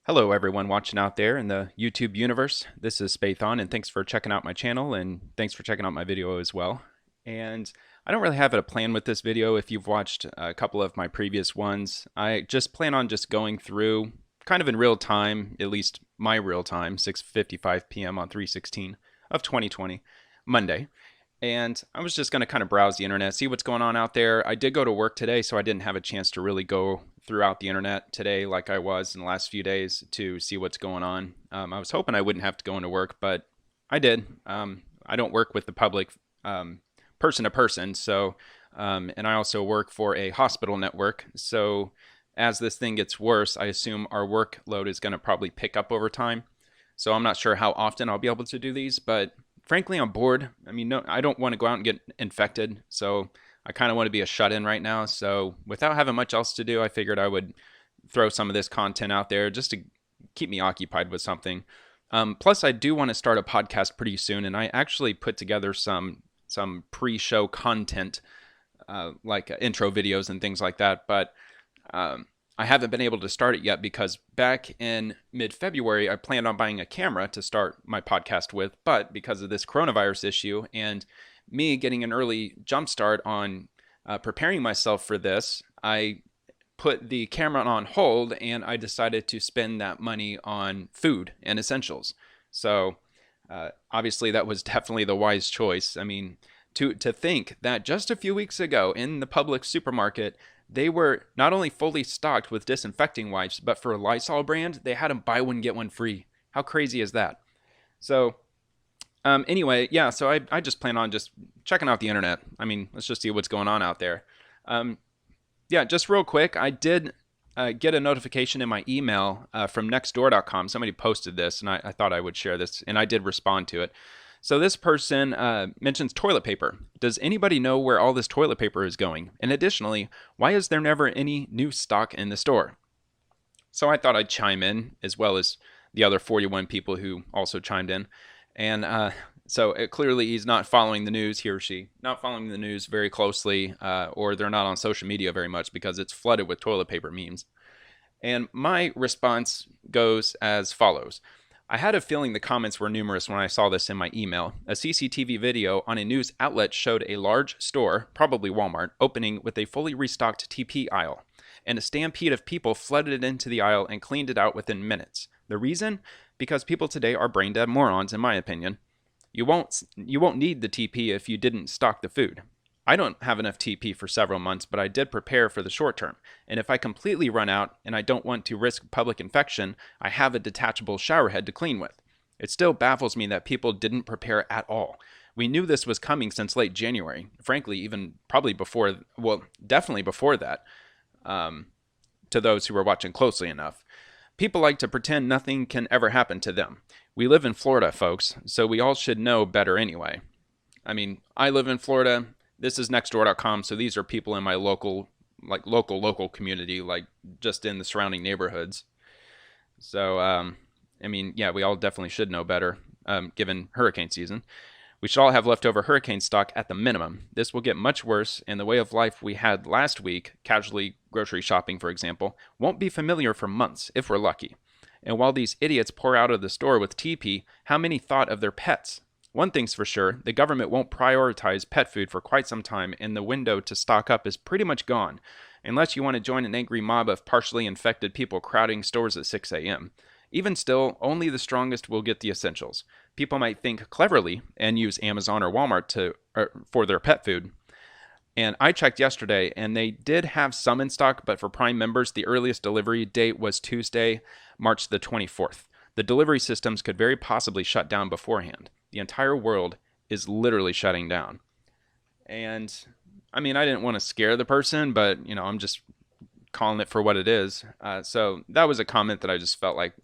Hello, everyone watching out there in the YouTube universe. This is Spathon, and thanks for checking out my channel, and thanks for checking out my video as well. And I don't really have a plan with this video. If you've watched a couple of my previous ones, I just plan on just going through kind of in real time, at least my real time, 6:55 p.m. on 3/16 of 2020, Monday. And I was just going to kind of browse the internet, see what's going on out there. I did go to work today, so I didn't have a chance to really go throughout the internet today like I was in the last few days to see what's going on. I was hoping I wouldn't have to go into work, but I did. I don't work with the public person to person, so and I also work for a hospital network. So as this thing gets worse, I assume our workload is going to probably pick up over time. So I'm not sure how often I'll be able to do these, but frankly, I'm bored. I mean, no, I don't want to go out and get infected, so I kind of want to be a shut-in right now. So without having much else to do, I figured I would throw some of this content out there just to keep me occupied with something. Plus, I do want to start a podcast pretty soon, and I actually put together some pre-show content, like intro videos and things like that. But I haven't been able to start it yet because back in mid-February, I planned on buying a camera to start my podcast with, but because of this coronavirus issue and me getting an early jump start on preparing myself for this, I put the camera on hold and I decided to spend that money on food and essentials. So obviously that was definitely the wise choice. I mean, to think that just a few weeks ago in the public supermarket, they were not only fully stocked with disinfecting wipes, but for a Lysol brand, they had them buy one, get one free. How crazy is that? So anyway, yeah, so I just plan on just checking out the internet. I mean, let's just see what's going on out there. Um, yeah, just real quick, I did get a notification in my email from nextdoor.com. Somebody posted this, and I thought I would share this, and I did respond to it. So this person mentions toilet paper. Does anybody know where all this toilet paper is going? And additionally, why is there never any new stock in the store? So I thought I'd chime in, as well as the other 41 people who also chimed in. And so clearly he's not following the news, he or she, not following the news very closely, or they're not on social media very much because it's flooded with toilet paper memes. And my response goes as follows. I had a feeling the comments were numerous when I saw this in my email. A CCTV video on a news outlet showed a large store, probably Walmart, opening with a fully restocked TP aisle, and a stampede of people flooded into the aisle and cleaned it out within minutes. The reason? Because people today are brain dead morons, in my opinion. You won't need the TP if you didn't stock the food. I don't have enough TP for several months, but I did prepare for the short term. And if I completely run out and I don't want to risk public infection, I have a detachable shower head to clean with. It still baffles me that people didn't prepare at all. We knew this was coming since late January. Frankly, even probably before, well, definitely before that, to those who were watching closely enough. People like to pretend nothing can ever happen to them. We live in Florida, folks, so we all should know better anyway. I mean, I live in Florida. This is nextdoor.com, so these are people in my local community, like just in the surrounding neighborhoods. So, I mean, yeah, we all definitely should know better, given hurricane season. We should all have leftover hurricane stock at the minimum. This will get much worse, and the way of life we had last week, casually grocery shopping, for example, won't be familiar for months, if we're lucky. And while these idiots pour out of the store with TP, how many thought of their pets? One thing's for sure, the government won't prioritize pet food for quite some time, and the window to stock up is pretty much gone, unless you want to join an angry mob of partially infected people crowding stores at 6 a.m. Even still, only the strongest will get the essentials. People might think cleverly and use Amazon or Walmart for their pet food. And I checked yesterday, and they did have some in stock, but for Prime members, the earliest delivery date was Tuesday, March the 24th. The delivery systems could very possibly shut down beforehand. The entire world is literally shutting down. And I mean, I didn't want to scare the person, but I'm just calling it for what it is. So that was a comment that I just felt like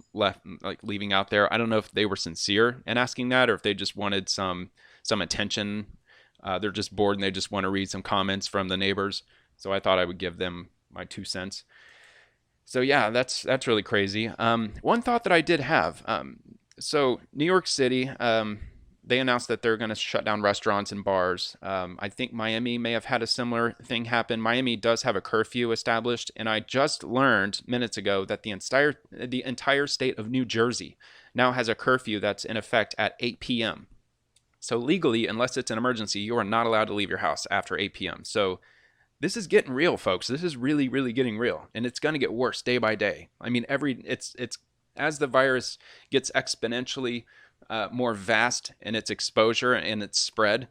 leaving out there. I don't know if they were sincere in asking that, or if they just wanted some attention. They're just bored and they just want to read some comments from the neighbors. So I thought I would give them my 2 cents. So yeah, that's really crazy. One thought that I did have. So New York City, they announced that they're going to shut down restaurants and bars. I think Miami may have had a similar thing happen. Miami does have a curfew established, and I just learned minutes ago that the entire state of New Jersey now has a curfew that's in effect at 8 p.m. So legally, unless it's an emergency, you are not allowed to leave your house after 8 p.m. So this is getting real, folks. This is really, really getting real, and it's going to get worse day by day. I mean, it's as the virus gets exponentially more vast in its exposure and its spread,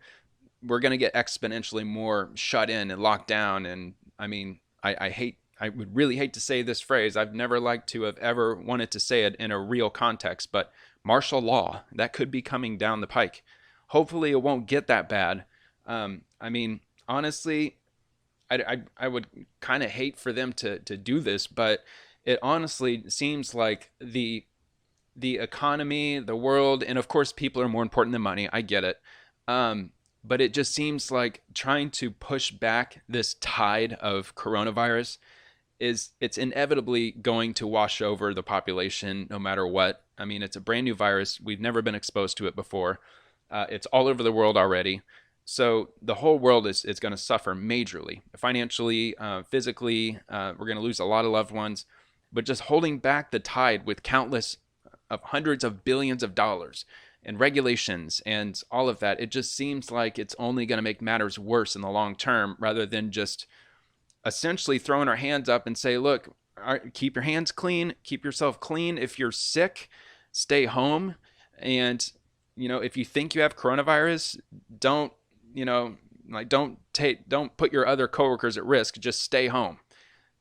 we're going to get exponentially more shut in and locked down. And I mean, I would really hate to say this phrase. I've never liked to have ever wanted to say it in a real context, but martial law, that could be coming down the pike. Hopefully it won't get that bad. I mean, honestly, I would kind of hate for them to do this, but it honestly seems like the economy, the world, and of course people are more important than money. I get it. But it just seems like trying to push back this tide of coronavirus it's inevitably going to wash over the population no matter what. I mean, it's a brand new virus. We've never been exposed to it before. It's all over the world already. So the whole world is going to suffer majorly, financially, physically. We're going to lose a lot of loved ones. But just holding back the tide with countless of hundreds of billions of dollars and regulations and all of that, it just seems like it's only going to make matters worse in the long term rather than just essentially throwing our hands up and say, look, keep your hands clean, keep yourself clean. If you're sick, stay home. And, if you think you have coronavirus, don't, don't put your other coworkers at risk. Just stay home.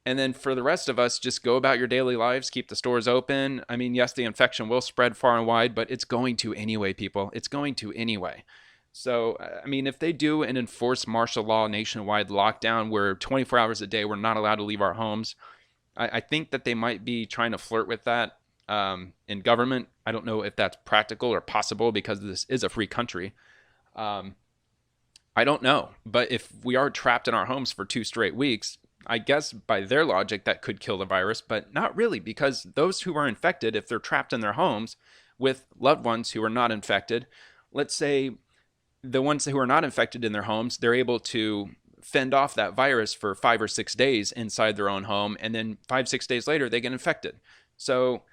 And then for the rest of us, just go about your daily lives, keep the stores open. I mean, yes, the infection will spread far and wide, but it's going to anyway, people. It's going to anyway. So, I mean, if they do an enforced martial law nationwide lockdown where 24 hours a day we're not allowed to leave our homes, I think that they might be trying to flirt with that in government. I don't know if that's practical or possible because this is a free country. I don't know. But if we are trapped in our homes for 2 straight weeks, I guess by their logic, that could kill the virus, but not really, because those who are infected, if they're trapped in their homes with loved ones who are not infected, let's say the ones who are not infected in their homes, they're able to fend off that virus for 5 or 6 days inside their own home, and then 5, 6 days later, they get infected. So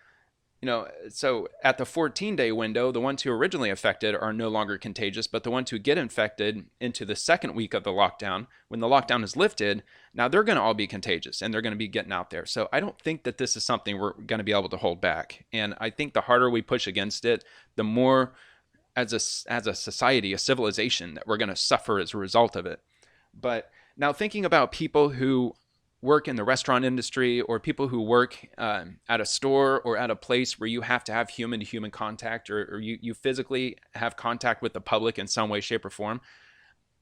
so at the 14-day window, the ones who are originally affected are no longer contagious, but the ones who get infected into the second week of the lockdown, when the lockdown is lifted, now they're going to all be contagious and they're going to be getting out there. So I don't think that this is something we're going to be able to hold back. And I think the harder we push against it, the more as a society, a civilization, that we're going to suffer as a result of it. But now thinking about people who work in the restaurant industry or people who work at a store or at a place where you have to have human-to-human contact or you physically have contact with the public in some way, shape, or form,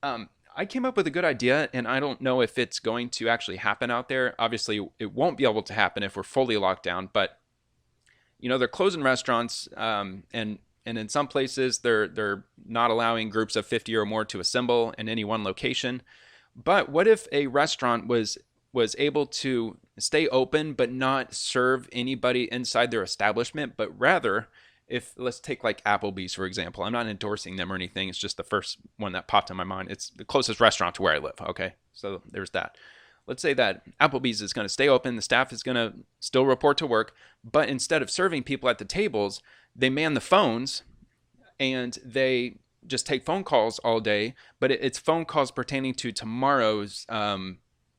I came up with a good idea, and I don't know if it's going to actually happen out there. Obviously, it won't be able to happen if we're fully locked down, but they're closing restaurants, and in some places they're not allowing groups of 50 or more to assemble in any one location. But what if a restaurant was able to stay open but not serve anybody inside their establishment, but rather, if let's take like Applebee's, for example. I'm not endorsing them or anything. It's just the first one that popped in my mind. It's the closest restaurant to where I live. Okay, so there's that. Let's say that Applebee's is going to stay open. The staff is going to still report to work, but instead of serving people at the tables, they man the phones and they just take phone calls all day, but it's phone calls pertaining to tomorrow's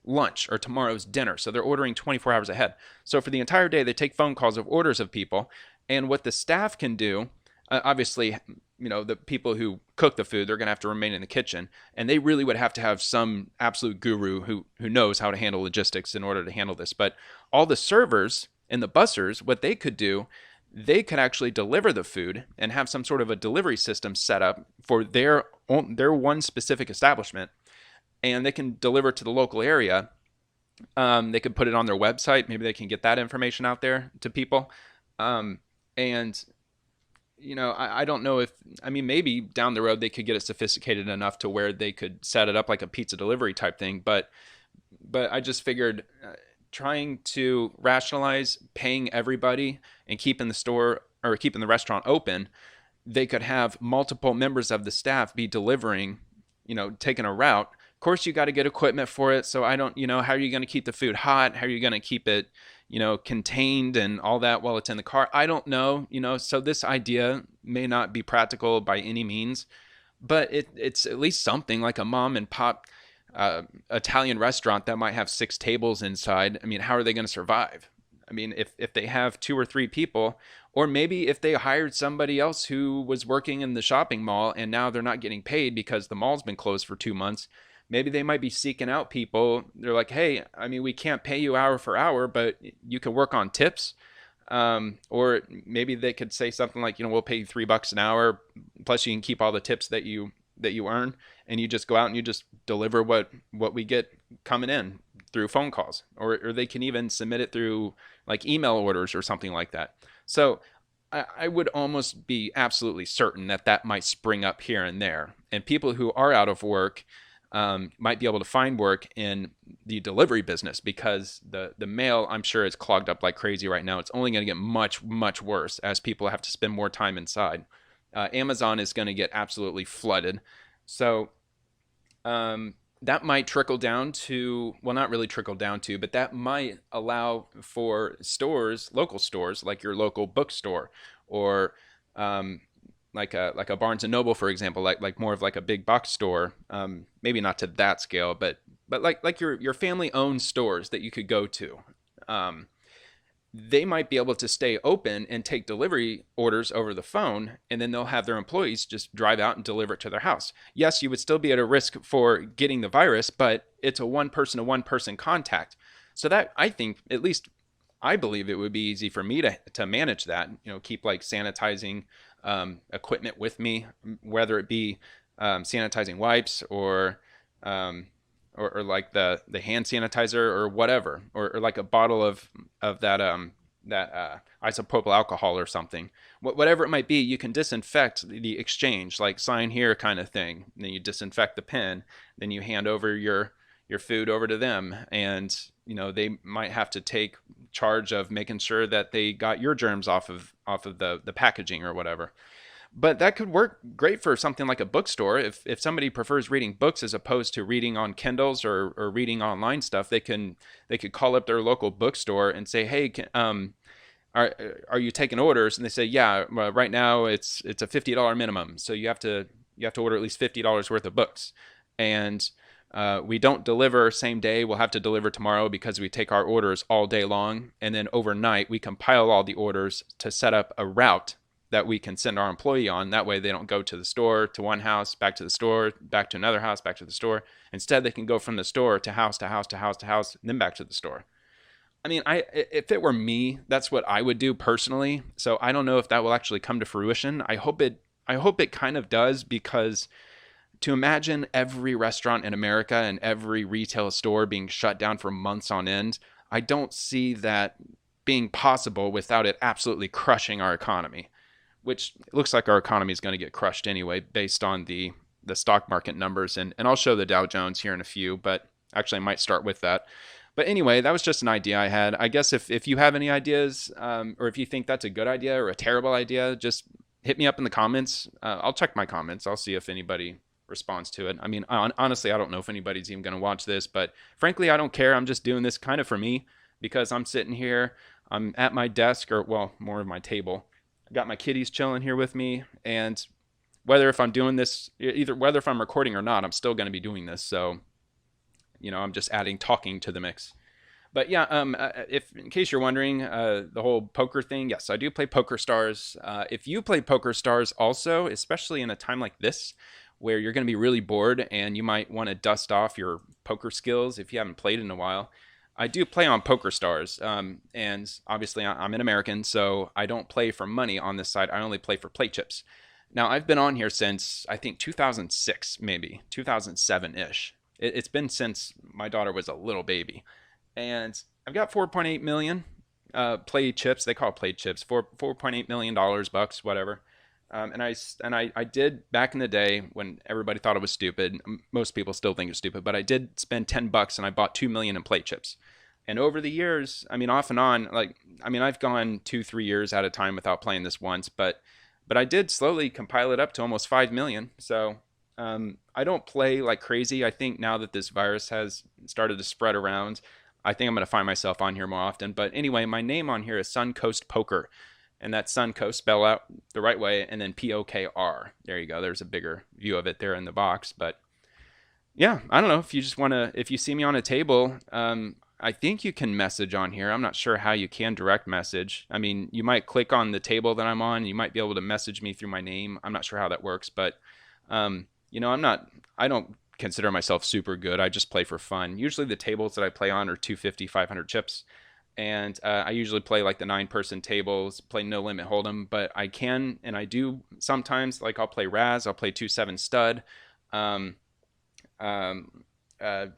lunch or tomorrow's dinner. So they're ordering 24 hours ahead. So for the entire day, they take phone calls of orders of people. And what the staff can do, obviously, the people who cook the food, they're going to have to remain in the kitchen. And they really would have to have some absolute guru who knows how to handle logistics in order to handle this. But all the servers and the bussers, what they could do, they could actually deliver the food and have some sort of a delivery system set up for their one specific establishment. And they can deliver to the local area. They could put it on their website. Maybe they can get that information out there to people. I don't know maybe down the road they could get it sophisticated enough to where they could set it up like a pizza delivery type thing. But I just figured trying to rationalize paying everybody and keeping the store or keeping the restaurant open, they could have multiple members of the staff be delivering, taking a route. Of course, you got to get equipment for it. So I don't, how are you going to keep the food hot? How are you going to keep it, contained and all that while it's in the car? I don't know, so this idea may not be practical by any means, but it's at least something like a mom and pop Italian restaurant that might have 6 tables inside. I mean, how are they going to survive? I mean, if they have 2 or 3 people, or maybe if they hired somebody else who was working in the shopping mall and now they're not getting paid because the mall's been closed for 2 months, maybe they might be seeking out people. They're like, hey, I mean, we can't pay you hour for hour, but you can work on tips. Or maybe they could say something like, we'll pay you $3 an hour, plus you can keep all the tips that you earn, and you just go out and you just deliver what we get coming in through phone calls, or they can even submit it through like email orders or something like that. So I would almost be absolutely certain that that might spring up here and there, and people who are out of work might be able to find work in the delivery business, because the mail, I'm sure, is clogged up like crazy right now. It's only going to get much, much worse as people have to spend more time inside. Amazon is going to get absolutely flooded. So that might trickle down to, well, not really trickle down to, but that might allow for stores, local stores, like your local bookstore, or like a Barnes and Noble, for example, like more of like a big box store. Maybe not to that scale, but like your family owned stores that you could go to. They might be able to stay open and take delivery orders over the phone, and then they'll have their employees just drive out and deliver it to their house. Yes, you would still be at a risk for getting the virus, but it's a one person to one person contact. So that, I think, at least I believe it would be easy for me to manage that, keep like sanitizing equipment with me, whether it be sanitizing wipes, or like the hand sanitizer or whatever, or like a bottle of that isopropyl alcohol or something. Whatever it might be, you can disinfect the exchange, like sign here kind of thing. And then you disinfect the pen, then you hand over your food over to them, and they might have to take charge of making sure that they got your germs off of the packaging or whatever. But that could work great for something like a bookstore. If somebody prefers reading books as opposed to reading on Kindles or reading online stuff, they could call up their local bookstore and say, hey, are you taking orders? And they say, yeah, well, right now it's a $50 minimum, so you have to order at least $50 worth of books, and we don't deliver same day. We'll have to deliver tomorrow because we take our orders all day long, and then overnight we compile all the orders to set up a route that we can send our employee on. That way they don't go to the store, to one house, back to the store, back to another house, back to the store. Instead, they can go from the store to house to house to house to house, and then back to the store. I mean, if it were me, that's what I would do personally. So I don't know if that will actually come to fruition. I hope it kind of does, because to imagine every restaurant in America and every retail store being shut down for months on end, I don't see that being possible without it absolutely crushing our economy, which looks like our economy is going to get crushed anyway based on the stock market numbers. And I'll show the Dow Jones here in a few, but actually I might start with that. But anyway, that was just an idea I had. I guess if you have any ideas, or if you think that's a good idea or a terrible idea, just hit me up in the comments. I'll check my comments. I'll see if anybody responds to it. I mean, honestly, I don't know if anybody's even going to watch this, but frankly, I don't care. I'm just doing this kind of for me, because I'm sitting here, I'm at my desk, or well, more of my table. Got my kitties chilling here with me, and whether if I'm doing this, whether if I'm recording or not, I'm still going to be doing this. So, I'm just adding talking to the mix. But yeah, if in case you're wondering, the whole poker thing, yes, I do play Poker Stars. If you play Poker Stars also, especially in a time like this, where you're going to be really bored and you might want to dust off your poker skills if you haven't played in a while, I do play on Poker Stars, and obviously I'm an American, so I don't play for money on this site. I only play for play chips. Now, I've been on here since, I think, 2006, maybe, 2007-ish. It's been since my daughter was a little baby. And I've got 4.8 million play chips. They call it play chips, $4.8 million bucks, whatever. And I did, back in the day when everybody thought it was stupid, most people still think it's stupid, but I did spend $10 and I bought 2 million in play chips. And over the years, I mean, off and on, I've gone 2-3 years at a time without playing this once, but but I did slowly compile it up to almost 5 million. So I don't play like crazy. I think now that this virus has started to spread around, I think I'm going to find myself on here more often. But anyway, my name on here is Suncoast Poker. And that's Suncoast, spell out the right way, and then POKR. There you go. There's a bigger view of it there in the box. But yeah, I don't know if you just want to, if you see me on a table, I think you can message on here. I'm not sure how you can direct message. I mean, you might click on the table that I'm on. You might be able to message me through my name. I'm not sure how that works, but I don't consider myself super good. I just play for fun. Usually the tables that I play on are 250, 500 chips. And I usually play like the 9-person tables, play no limit hold'em, but I can, and I do sometimes, like I'll play Raz, I'll play 2-7 stud. Um, um, uh,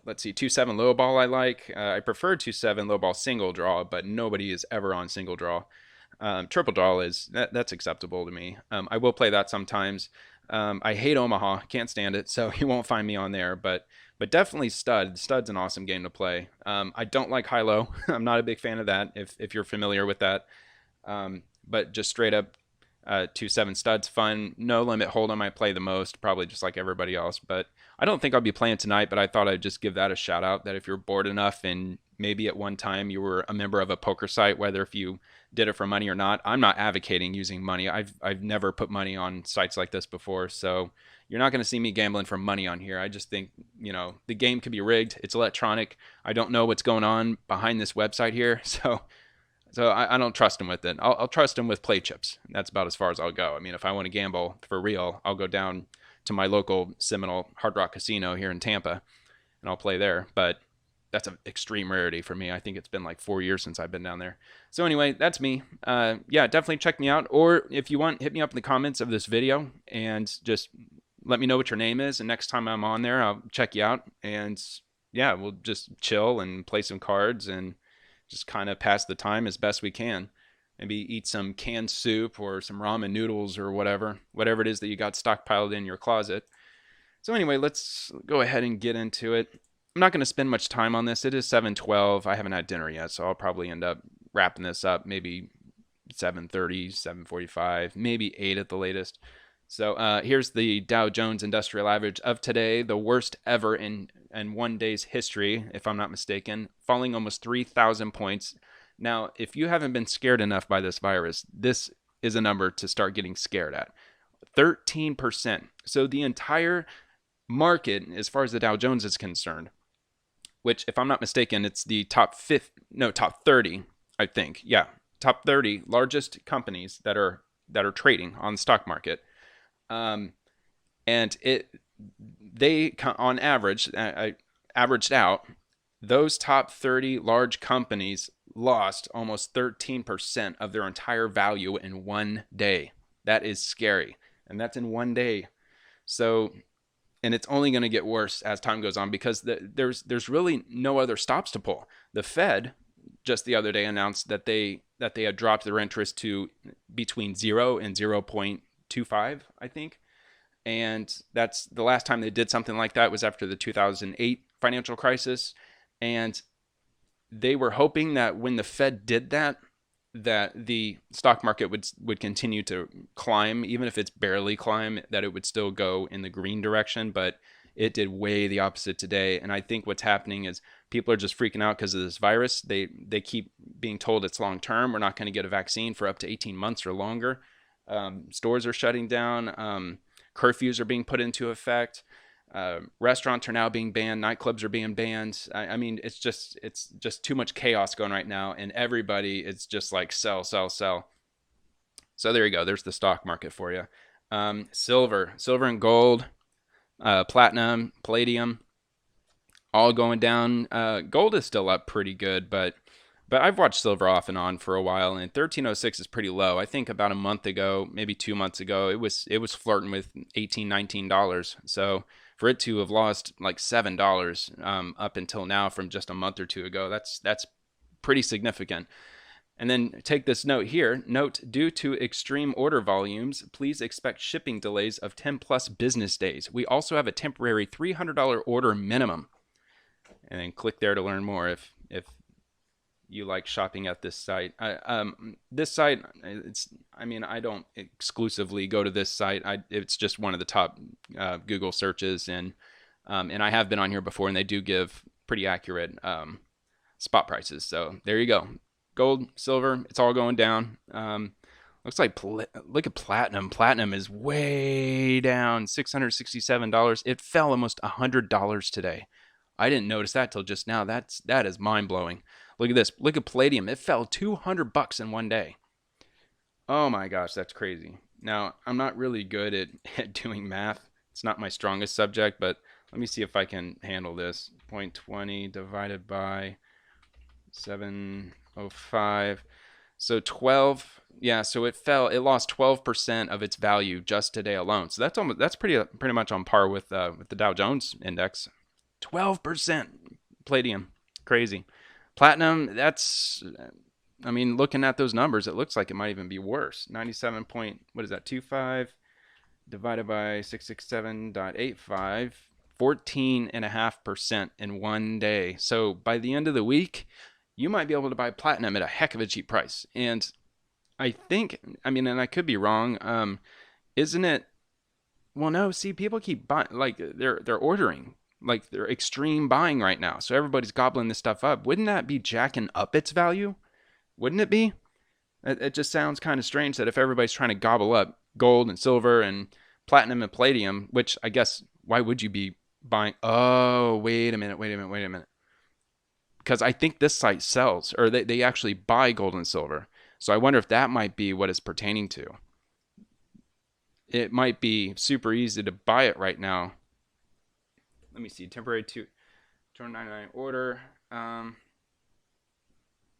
let's see, 2-7 low ball I like. I prefer 2-7 low ball single draw, but nobody is ever on single draw. Triple draw that's acceptable to me. I will play that sometimes. I hate Omaha, can't stand it, so you won't find me on there. But definitely stud. Stud's an awesome game to play. I don't like high low. I'm not a big fan of that. If you're familiar with that, but just straight up 2-7 studs fun. No limit hold'em I play the most, probably just like everybody else. But I don't think I'll be playing tonight. But I thought I'd just give that a shout out. That if you're bored enough and maybe at one time you were a member of a poker site, whether if you did it for money or not. I'm not advocating using money. I've never put money on sites like this before, so you're not going to see me gambling for money on here. I just think, the game can be rigged. It's electronic. I don't know what's going on behind this website here, so I don't trust them with it. I'll trust them with play chips. That's about as far as I'll go. I mean, if I want to gamble for real, I'll go down to my local Seminole Hard Rock Casino here in Tampa, and I'll play there. But that's an extreme rarity for me. I think it's been like 4 years since I've been down there. So anyway, that's me. Yeah, definitely check me out. Or if you want, hit me up in the comments of this video and just let me know what your name is. And next time I'm on there, I'll check you out. And yeah, we'll just chill and play some cards and just kind of pass the time as best we can. Maybe eat some canned soup or some ramen noodles or whatever it is that you got stockpiled in your closet. So anyway, let's go ahead and get into it. I'm not going to spend much time on this. It is 7:12. I haven't had dinner yet, so I'll probably end up wrapping this up maybe 7:30, 7:45, maybe 8 at the latest. So here's the Dow Jones Industrial Average of today, the worst ever in one day's history, if I'm not mistaken, falling almost 3,000 points. Now, if you haven't been scared enough by this virus, this is a number to start getting scared at. 13%. So the entire market, as far as the Dow Jones is concerned, which, if I'm not mistaken, it's the top 30, I think. Yeah, top 30 largest companies that are trading on the stock market. And they on average, I averaged out, those top 30 large companies lost almost 13% of their entire value in one day. That is scary, and that's in one day. So. And it's only going to get worse as time goes on because there's really no other stops to pull. The Fed just the other day announced that they had dropped their interest to between 0 and 0.25, I think. And that's the last time they did something like that was after the 2008 financial crisis. And they were hoping that when the Fed did that the stock market would continue to climb, even if it's barely climb, that it would still go in the green direction. But it did way the opposite today. And I think what's happening is people are just freaking out because of this virus. They keep being told it's long term. We're not going to get a vaccine for up to 18 months or longer. Stores are shutting down. Curfews are being put into effect. Restaurants are now being banned. Nightclubs are being banned. I mean, it's just too much chaos going right now, and everybody is just like sell. So there you go. There's the stock market for you. Silver and gold, platinum, palladium, all going down. Gold is still up pretty good, but I've watched silver off and on for a while, and 1306 is pretty low. I think about a month ago, maybe 2 months ago, it was flirting with $18, $19. So for it to have lost like $7 up until now from just a month or two ago, that's pretty significant. And then take this note here. Note, due to extreme order volumes, please expect shipping delays of 10 plus business days. We also have a temporary $300 order minimum. And then click there to learn more if you like shopping at this site. This site, I mean, I don't exclusively go to this site. It's just one of the top Google searches, and I have been on here before, and they do give pretty accurate spot prices. So there you go. Gold, silver, it's all going down. Looks like look at platinum. Platinum is way down, $667. It fell almost $100 today. I didn't notice that till just now. That is mind blowing. Look at this. Look at palladium. It fell $200 in one day. Oh my gosh, that's crazy. Now, I'm not really good at doing math. It's not my strongest subject, but let me see if I can handle this. 0.20 divided by 705. So 12, yeah, so it lost 12% of its value just today alone. So that's pretty much on par with the Dow Jones index. 12% palladium. Crazy. Platinum, I mean, looking at those numbers, it looks like it might even be worse. 97 point, what is that, 25 divided by 667.85, 14.5% in one day. So by the end of the week, you might be able to buy platinum at a heck of a cheap price. And I think, I mean, and I could be wrong, isn't it? Well, no, see, people keep buying, like they're ordering, like they're extreme buying right now. So everybody's gobbling this stuff up. Wouldn't that be jacking up its value? Wouldn't it be? It just sounds kind of strange that if everybody's trying to gobble up gold and silver and platinum and palladium, which I guess, why would you be buying? Oh, wait a minute. Because I think this site sells, or they actually buy gold and silver. So I wonder if that might be what it's pertaining to. It might be super easy to buy it right now. Let me see, temporary 299 order,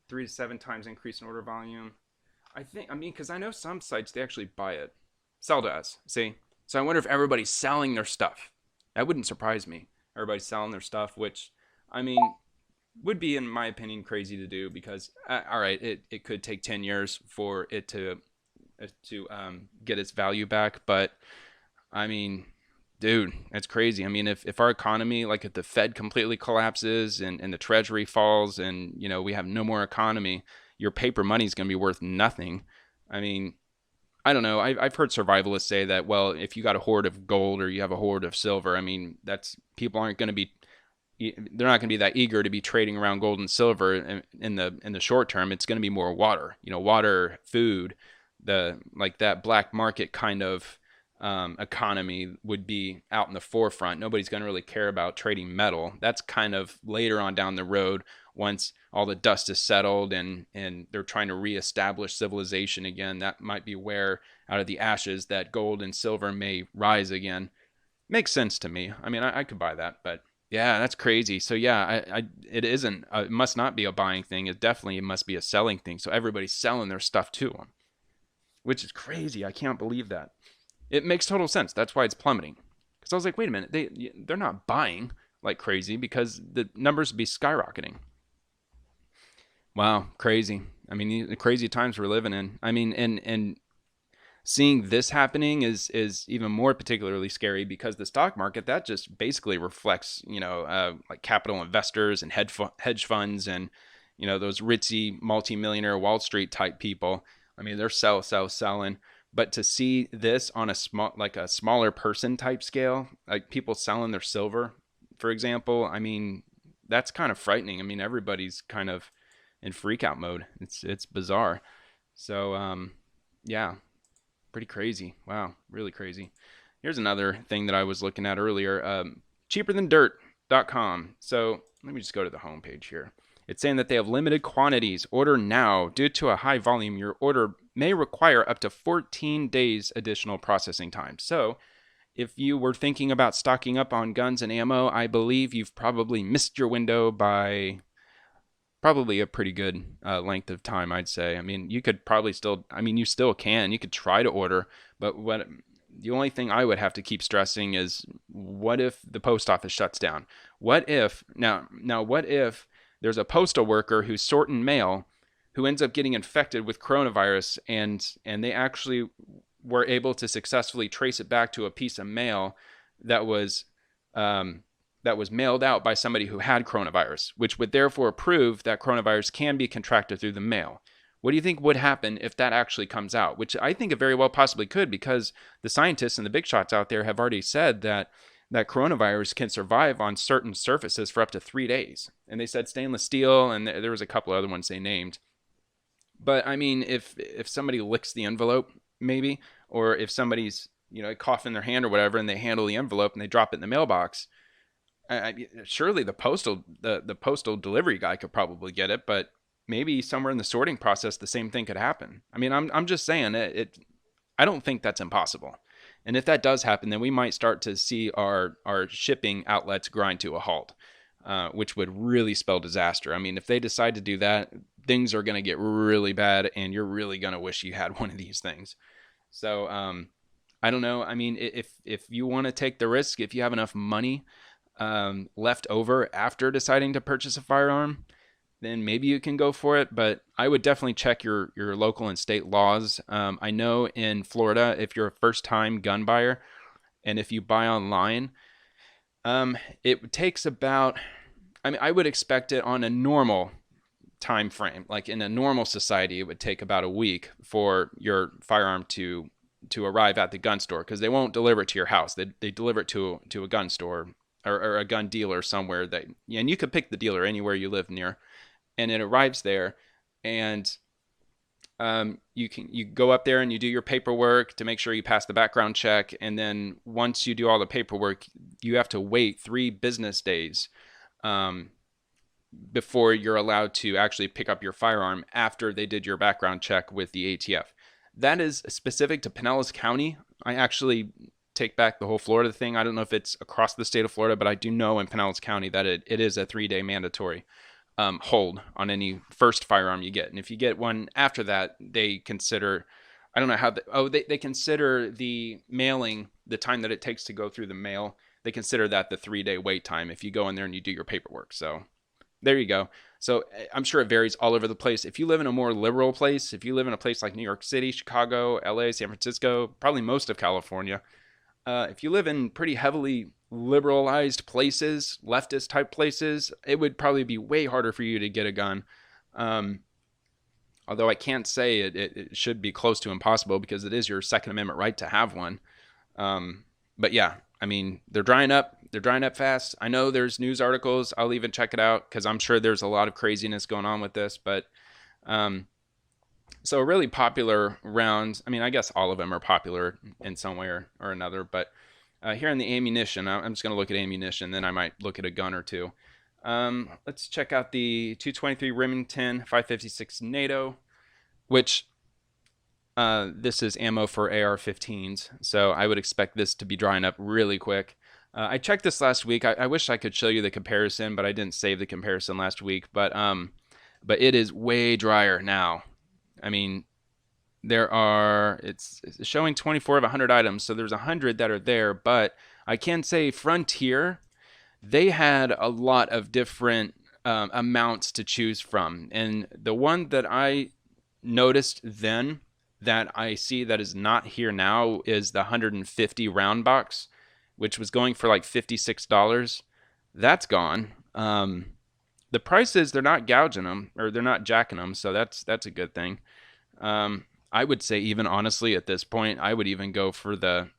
3 to 7 times increase in order volume. I mean, because I know some sites, they actually buy it. Sell to us, see? So I wonder if everybody's selling their stuff. That wouldn't surprise me. Everybody's selling their stuff, which, I mean, would be, in my opinion, crazy to do because, all right, it could take 10 years for it to get its value back. But, I mean, dude, that's crazy. I mean, if our economy, like if the Fed completely collapses and the Treasury falls and, you know, we have no more economy, your paper money is going to be worth nothing. I mean, I don't know. I've heard survivalists say that, well, if you got a hoard of gold or you have a hoard of silver, I mean, people aren't going to be, they're not going to be that eager to be trading around gold and silver in the short term. It's going to be more water, water, food, like that black market kind of economy would be out in the forefront. Nobody's going to really care about trading metal. That's kind of later on down the road once all the dust is settled and they're trying to reestablish civilization again. That might be where out of the ashes that gold and silver may rise again. Makes sense to me. I mean, I could buy that, but yeah, that's crazy. So yeah, it isn't. It must not be a buying thing. It must be a selling thing. So everybody's selling their stuff to them, which is crazy. I can't believe that. It makes total sense. That's why it's plummeting. Because I was like, wait a minute, they're not buying like crazy because the numbers would be skyrocketing. Wow, crazy. I mean, the crazy times we're living in. I mean, and seeing this happening is even more particularly scary because the stock market, that just basically reflects, like capital investors and hedge funds and, those ritzy multimillionaire Wall Street type people. I mean, they're selling. But to see this on a smaller person type scale, like people selling their silver, for example, I mean, that's kind of frightening. I mean, everybody's kind of in freak out mode. It's bizarre. So, yeah, pretty crazy. Wow, really crazy. Here's another thing that I was looking at earlier, cheaperthandirt.com. So let me just go to the homepage here. It's saying that they have limited quantities. Order now. Due to a high volume, your order may require up to 14 days additional processing time. So if you were thinking about stocking up on guns and ammo, I believe you've probably missed your window by probably a pretty good length of time, I'd say. I mean, you could probably still, I mean, you still can. You could try to order, but the only thing I would have to keep stressing is what if the post office shuts down? What if, what if there's a postal worker who's sorting mail who ends up getting infected with coronavirus and they actually were able to successfully trace it back to a piece of mail that was that was mailed out by somebody who had coronavirus, which would therefore prove that coronavirus can be contracted through the mail. What do you think would happen if that actually comes out? Which I think it very well possibly could, because the scientists and the big shots out there have already said that coronavirus can survive on certain surfaces for up to 3 days. And they said stainless steel, and there was a couple other ones they named. But I mean, if somebody licks the envelope, maybe, or if somebody's cough in their hand or whatever, and they handle the envelope and they drop it in the mailbox, surely the postal delivery guy could probably get it, but maybe somewhere in the sorting process the same thing could happen. I mean, I'm just saying I don't think that's impossible. And if that does happen, then we might start to see our shipping outlets grind to a halt, which would really spell disaster. I mean, if they decide to do that, things are going to get really bad, and you're really going to wish you had one of these things. So I don't know. I mean, if you want to take the risk, if you have enough money left over after deciding to purchase a firearm, then maybe you can go for it. But I would definitely check your local and state laws. I know in Florida, if you're a first-time gun buyer and if you buy online, it takes about, I mean, I would expect it on a normal time frame. Like in a normal society, it would take about a week for your firearm to arrive at the gun store, because they won't deliver it to your house. They deliver it to a gun store or a gun dealer somewhere and you could pick the dealer anywhere you live near, and it arrives there, and you go up there and you do your paperwork to make sure you pass the background check, and then once you do all the paperwork, you have to wait 3 business days before you're allowed to actually pick up your firearm after they did your background check with the ATF. That is specific to Pinellas County. I actually take back the whole Florida thing. I don't know if it's across the state of Florida, but I do know in Pinellas County that it is a 3-day mandatory hold on any first firearm you get. And if you get one after that, they consider, I don't know how, they consider the mailing, the time that it takes to go through the mail, they consider that the 3-day wait time if you go in there and you do your paperwork. So there you go. So I'm sure it varies all over the place. If you live in a more liberal place, if you live in a place like New York City, Chicago, LA, San Francisco, probably most of California, if you live in pretty heavily liberalized places, leftist type places, it would probably be way harder for you to get a gun. Although I can't say it should be close to impossible, because it is your Second Amendment right to have one. But yeah, I mean, they're drying up. They're drying up fast. I know there's news articles. I'll even check it out, because I'm sure there's a lot of craziness going on with this. But so a really popular round, I mean, I guess all of them are popular in some way or another. But here in the ammunition, I'm just going to look at ammunition, then I might look at a gun or two. Let's check out the 223 Remington 556 NATO, which this is ammo for AR-15s. So I would expect this to be drying up really quick. I checked this last week. I wish I could show you the comparison, but I didn't save the comparison last week. But it is way drier now. I mean, it's showing 24 of 100 items, so there's 100 that are there. But I can say Frontier, they had a lot of different amounts to choose from. And the one that I noticed then that I see that is not here now is the 150 round box, which was going for like $56. That's gone. The prices, they're not gouging them, or they're not jacking them, so that's a good thing. I would say, even honestly at this point, I would even go for the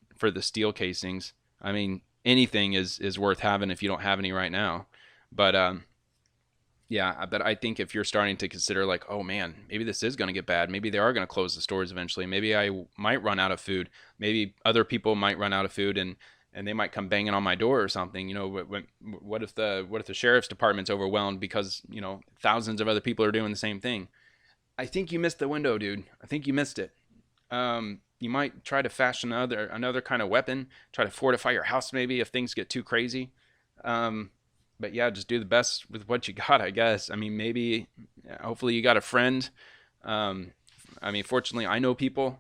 steel casings. I mean, anything is worth having if you don't have any right now. But yeah, but I think if you're starting to consider like, oh man, maybe this is going to get bad. Maybe they are going to close the stores eventually. Maybe I might run out of food. Maybe other people might run out of food, and they might come banging on my door or something. You know, what if the sheriff's department's overwhelmed because, you know, thousands of other people are doing the same thing? I think you missed the window, dude. I think you missed it. You might try to fashion another kind of weapon, try to fortify your house maybe if things get too crazy. But yeah, just do the best with what you got, I guess. I mean, maybe, hopefully you got a friend. I mean, fortunately, I know people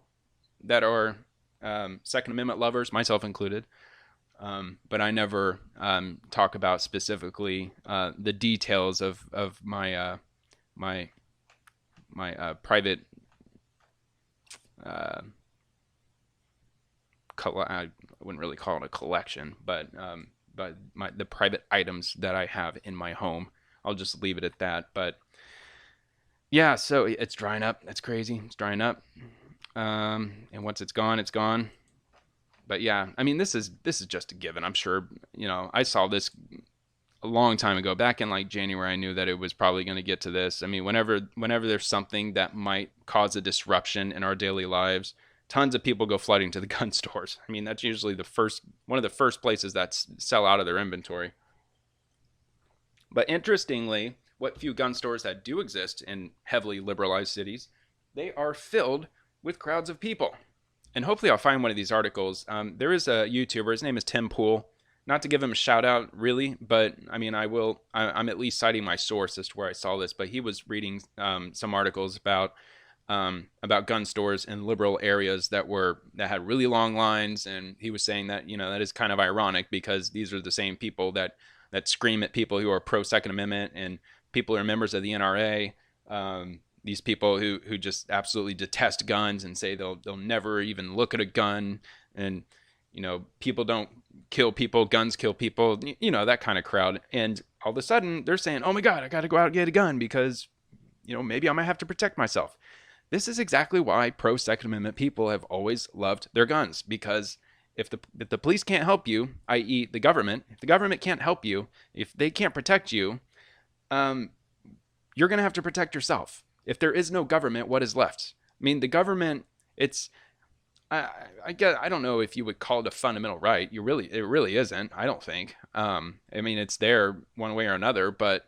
that are Second Amendment lovers, myself included. But I never talk about specifically the details of my private I wouldn't really call it a collection, but but the private items that I have in my home. I'll just leave it at that. But yeah, so it's drying up. That's crazy. It's drying up. And once it's gone, it's gone. But yeah, I mean, this is just a given. I'm sure, I saw this a long time ago, back in like January. I knew that it was probably going to get to this. I mean, whenever there's something that might cause a disruption in our daily lives, tons of people go flooding to the gun stores. I mean, that's usually one of the first places that sell out of their inventory. But interestingly, what few gun stores that do exist in heavily liberalized cities, they are filled with crowds of people. And hopefully I'll find one of these articles. There is a YouTuber, his name is Tim Pool. Not to give him a shout out, really, but I mean, I will. I'm at least citing my source as to where I saw this. But he was reading some articles about gun stores in liberal areas that had really long lines, and he was saying that that is kind of ironic because these are the same people that scream at people who are pro Second Amendment and people who are members of the NRA. These people who just absolutely detest guns and say they'll never even look at a gun, and people don't kill people, guns kill people, that kind of crowd. And all of a sudden they're saying, oh my God, I got to go out and get a gun because maybe I might have to protect myself. This is exactly why pro Second Amendment people have always loved their guns, because if the police can't help you, i.e. the government, if the government can't help you, if they can't protect you, you're going to have to protect yourself. If there is no government, what is left? I mean, the government, I don't know if you would call it a fundamental right. It really isn't. I don't think. I mean, it's there one way or another, but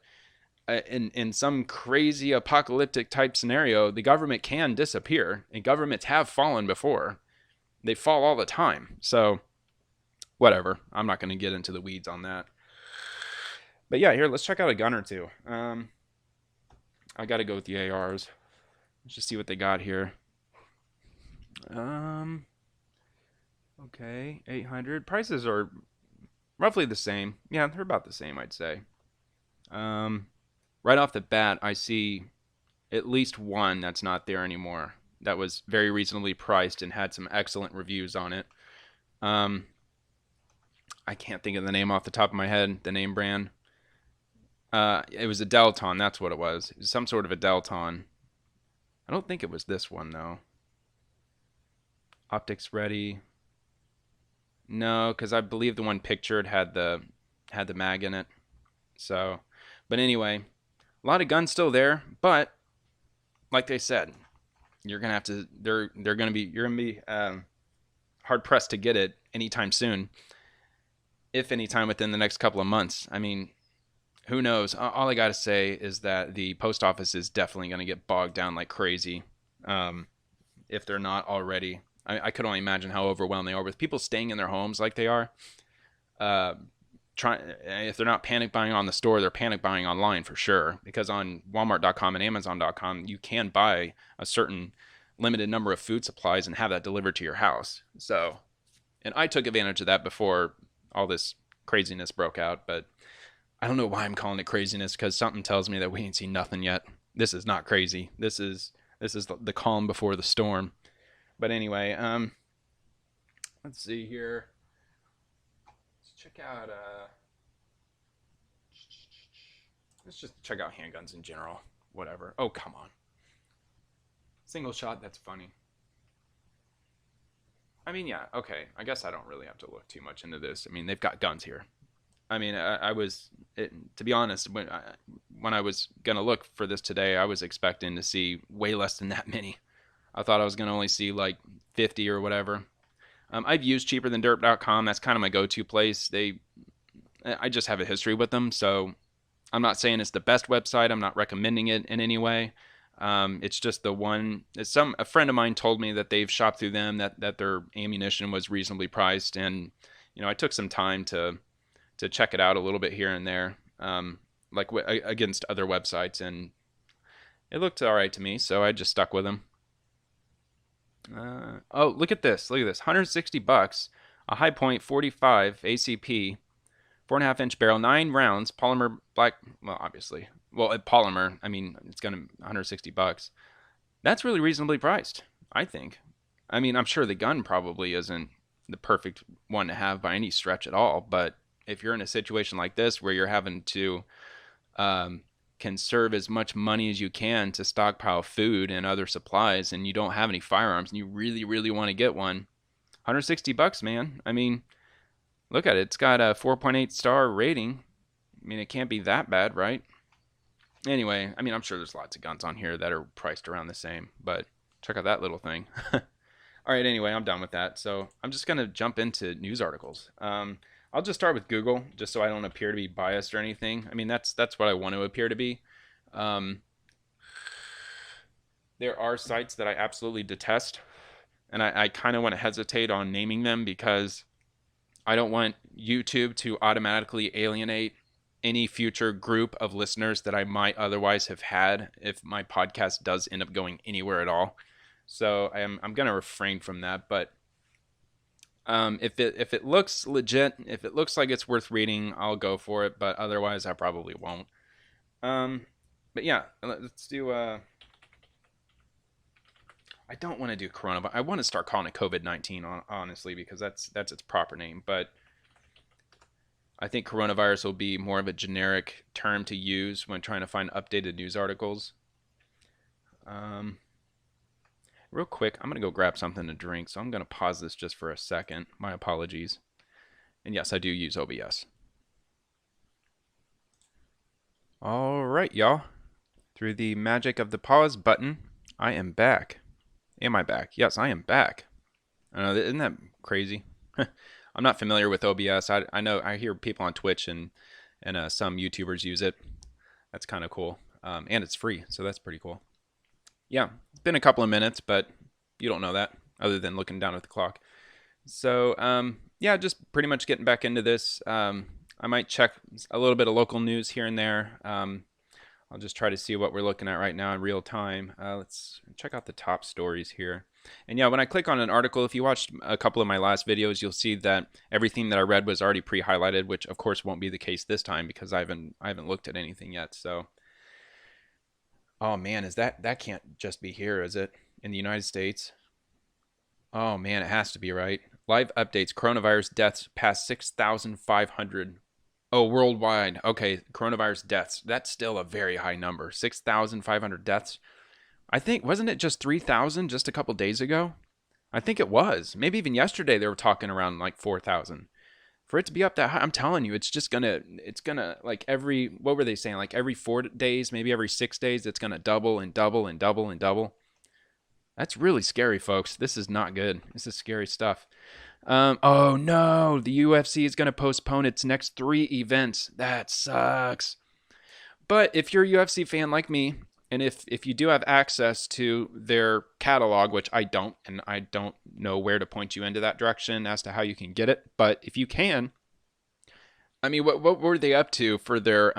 in some crazy apocalyptic type scenario, the government can disappear, and governments have fallen before. They fall all the time. So, whatever. I'm not going to get into the weeds on that. But yeah, here, let's check out a gun or two. I got to go with the ARs. Let's just see what they got here. Okay, 800. Prices are roughly the same. Yeah, they're about the same, I'd say. Right off the bat, I see at least one that's not there anymore. That was very reasonably priced and had some excellent reviews on it. I can't think of the name off the top of my head, the name brand. It was a Delton, that's what it was. It was some sort of a Delton. I don't think it was this one, though. Optics ready. No, because I believe the one pictured had the mag in it. So, but anyway, a lot of guns still there, but like they said, you're gonna have to. You're gonna be hard pressed to get it anytime soon, if anytime within the next couple of months. I mean, who knows? All I gotta say is that the post office is definitely gonna get bogged down like crazy, if they're not already. I could only imagine how overwhelmed they are with people staying in their homes like they are. If they're not panic buying on the store, they're panic buying online for sure. Because on Walmart.com and Amazon.com, you can buy a certain limited number of food supplies and have that delivered to your house. So, and I took advantage of that before all this craziness broke out. But I don't know why I'm calling it craziness, because something tells me that we ain't seen nothing yet. This is not crazy. This is the calm before the storm. But anyway, let's see here. Let's check out. Let's just check out handguns in general. Whatever. Oh, come on. Single shot. That's funny. I mean, yeah. Okay. I guess I don't really have to look too much into this. I mean, they've got guns here. I mean, to be honest, when I was gonna look for this today, I was expecting to see way less than that many. I thought I was going to only see like 50 or whatever. I've used cheaperthandirt.com. That's kind of my go-to place. I just have a history with them, so I'm not saying it's the best website. I'm not recommending it in any way. It's just the one. A friend of mine told me that they've shopped through them, that their ammunition was reasonably priced, and I took some time to check it out a little bit here and there, against other websites, and it looked all right to me, so I just stuck with them. Oh, look at this. Look at this. $160. A High Point 45 ACP, 4.5-inch barrel, 9 rounds, polymer black. Well, obviously. Well, polymer. I mean, it's gonna $160. That's really reasonably priced, I think. I mean, I'm sure the gun probably isn't the perfect one to have by any stretch at all, but if you're in a situation like this where you're having to um, conserve as much money as you can to stockpile food and other supplies, and you don't have any firearms, and you really, really want to get one, $160, man. I mean, look at it. It's got a 4.8 star rating. I mean, it can't be that bad, right? Anyway, I mean, I'm sure there's lots of guns on here that are priced around the same, but check out that little thing. All right, anyway, I'm done with that. So I'm just going to jump into news articles. I'll just start with Google, just so I don't appear to be biased or anything. I mean, that's what I want to appear to be. Um, there are sites that I absolutely detest, and I kind of want to hesitate on naming them because I don't want YouTube to automatically alienate any future group of listeners that I might otherwise have had if my podcast does end up going anywhere at all. So I'm going to refrain from that. But if it looks legit, if it looks like it's worth reading, I'll go for it. But otherwise, I probably won't. But yeah, let's do. I don't want to do coronavirus. I want to start calling it COVID-19, honestly, because that's its proper name. But I think coronavirus will be more of a generic term to use when trying to find updated news articles. Real quick, I'm going to go grab something to drink, so I'm going to pause this just for a second. My apologies. And yes, I do use OBS. All right, y'all. Through the magic of the pause button, I am back. Am I back? Yes, I am back. I know, isn't that crazy? I'm not familiar with OBS. I know I hear people on Twitch and some YouTubers use it. That's kind of cool. And it's free, so that's pretty cool. Yeah, it's been a couple of minutes, but you don't know that other than looking down at the clock. So yeah, just pretty much getting back into this. I might check a little bit of local news here and there. I'll just try to see what we're looking at right now in real time. Let's check out the top stories here. And yeah, when I click on an article, if you watched a couple of my last videos, you'll see that everything that I read was already pre-highlighted, which of course won't be the case this time because I haven't looked at anything yet. So, oh man, that can't just be here, is it? In the United States? Oh man, it has to be, right? Live updates: coronavirus deaths past 6,500. Oh, worldwide. Okay, coronavirus deaths. That's still a very high number. 6,500 deaths. I think, wasn't it just 3,000 just a couple days ago? I think it was. Maybe even yesterday they were talking around like 4,000. For it to be up that high, I'm telling you, it's gonna, like what were they saying? Like every 4 days, maybe every 6 days, it's gonna double and double and double and double. That's really scary, folks. This is not good. This is scary stuff. Oh no, the UFC is going to postpone its next 3 events. That sucks. But if you're a UFC fan like me, and if you do have access to their catalog, which I don't, and I don't know where to point you into that direction as to how you can get it, but if you can, I mean, what were they up to for their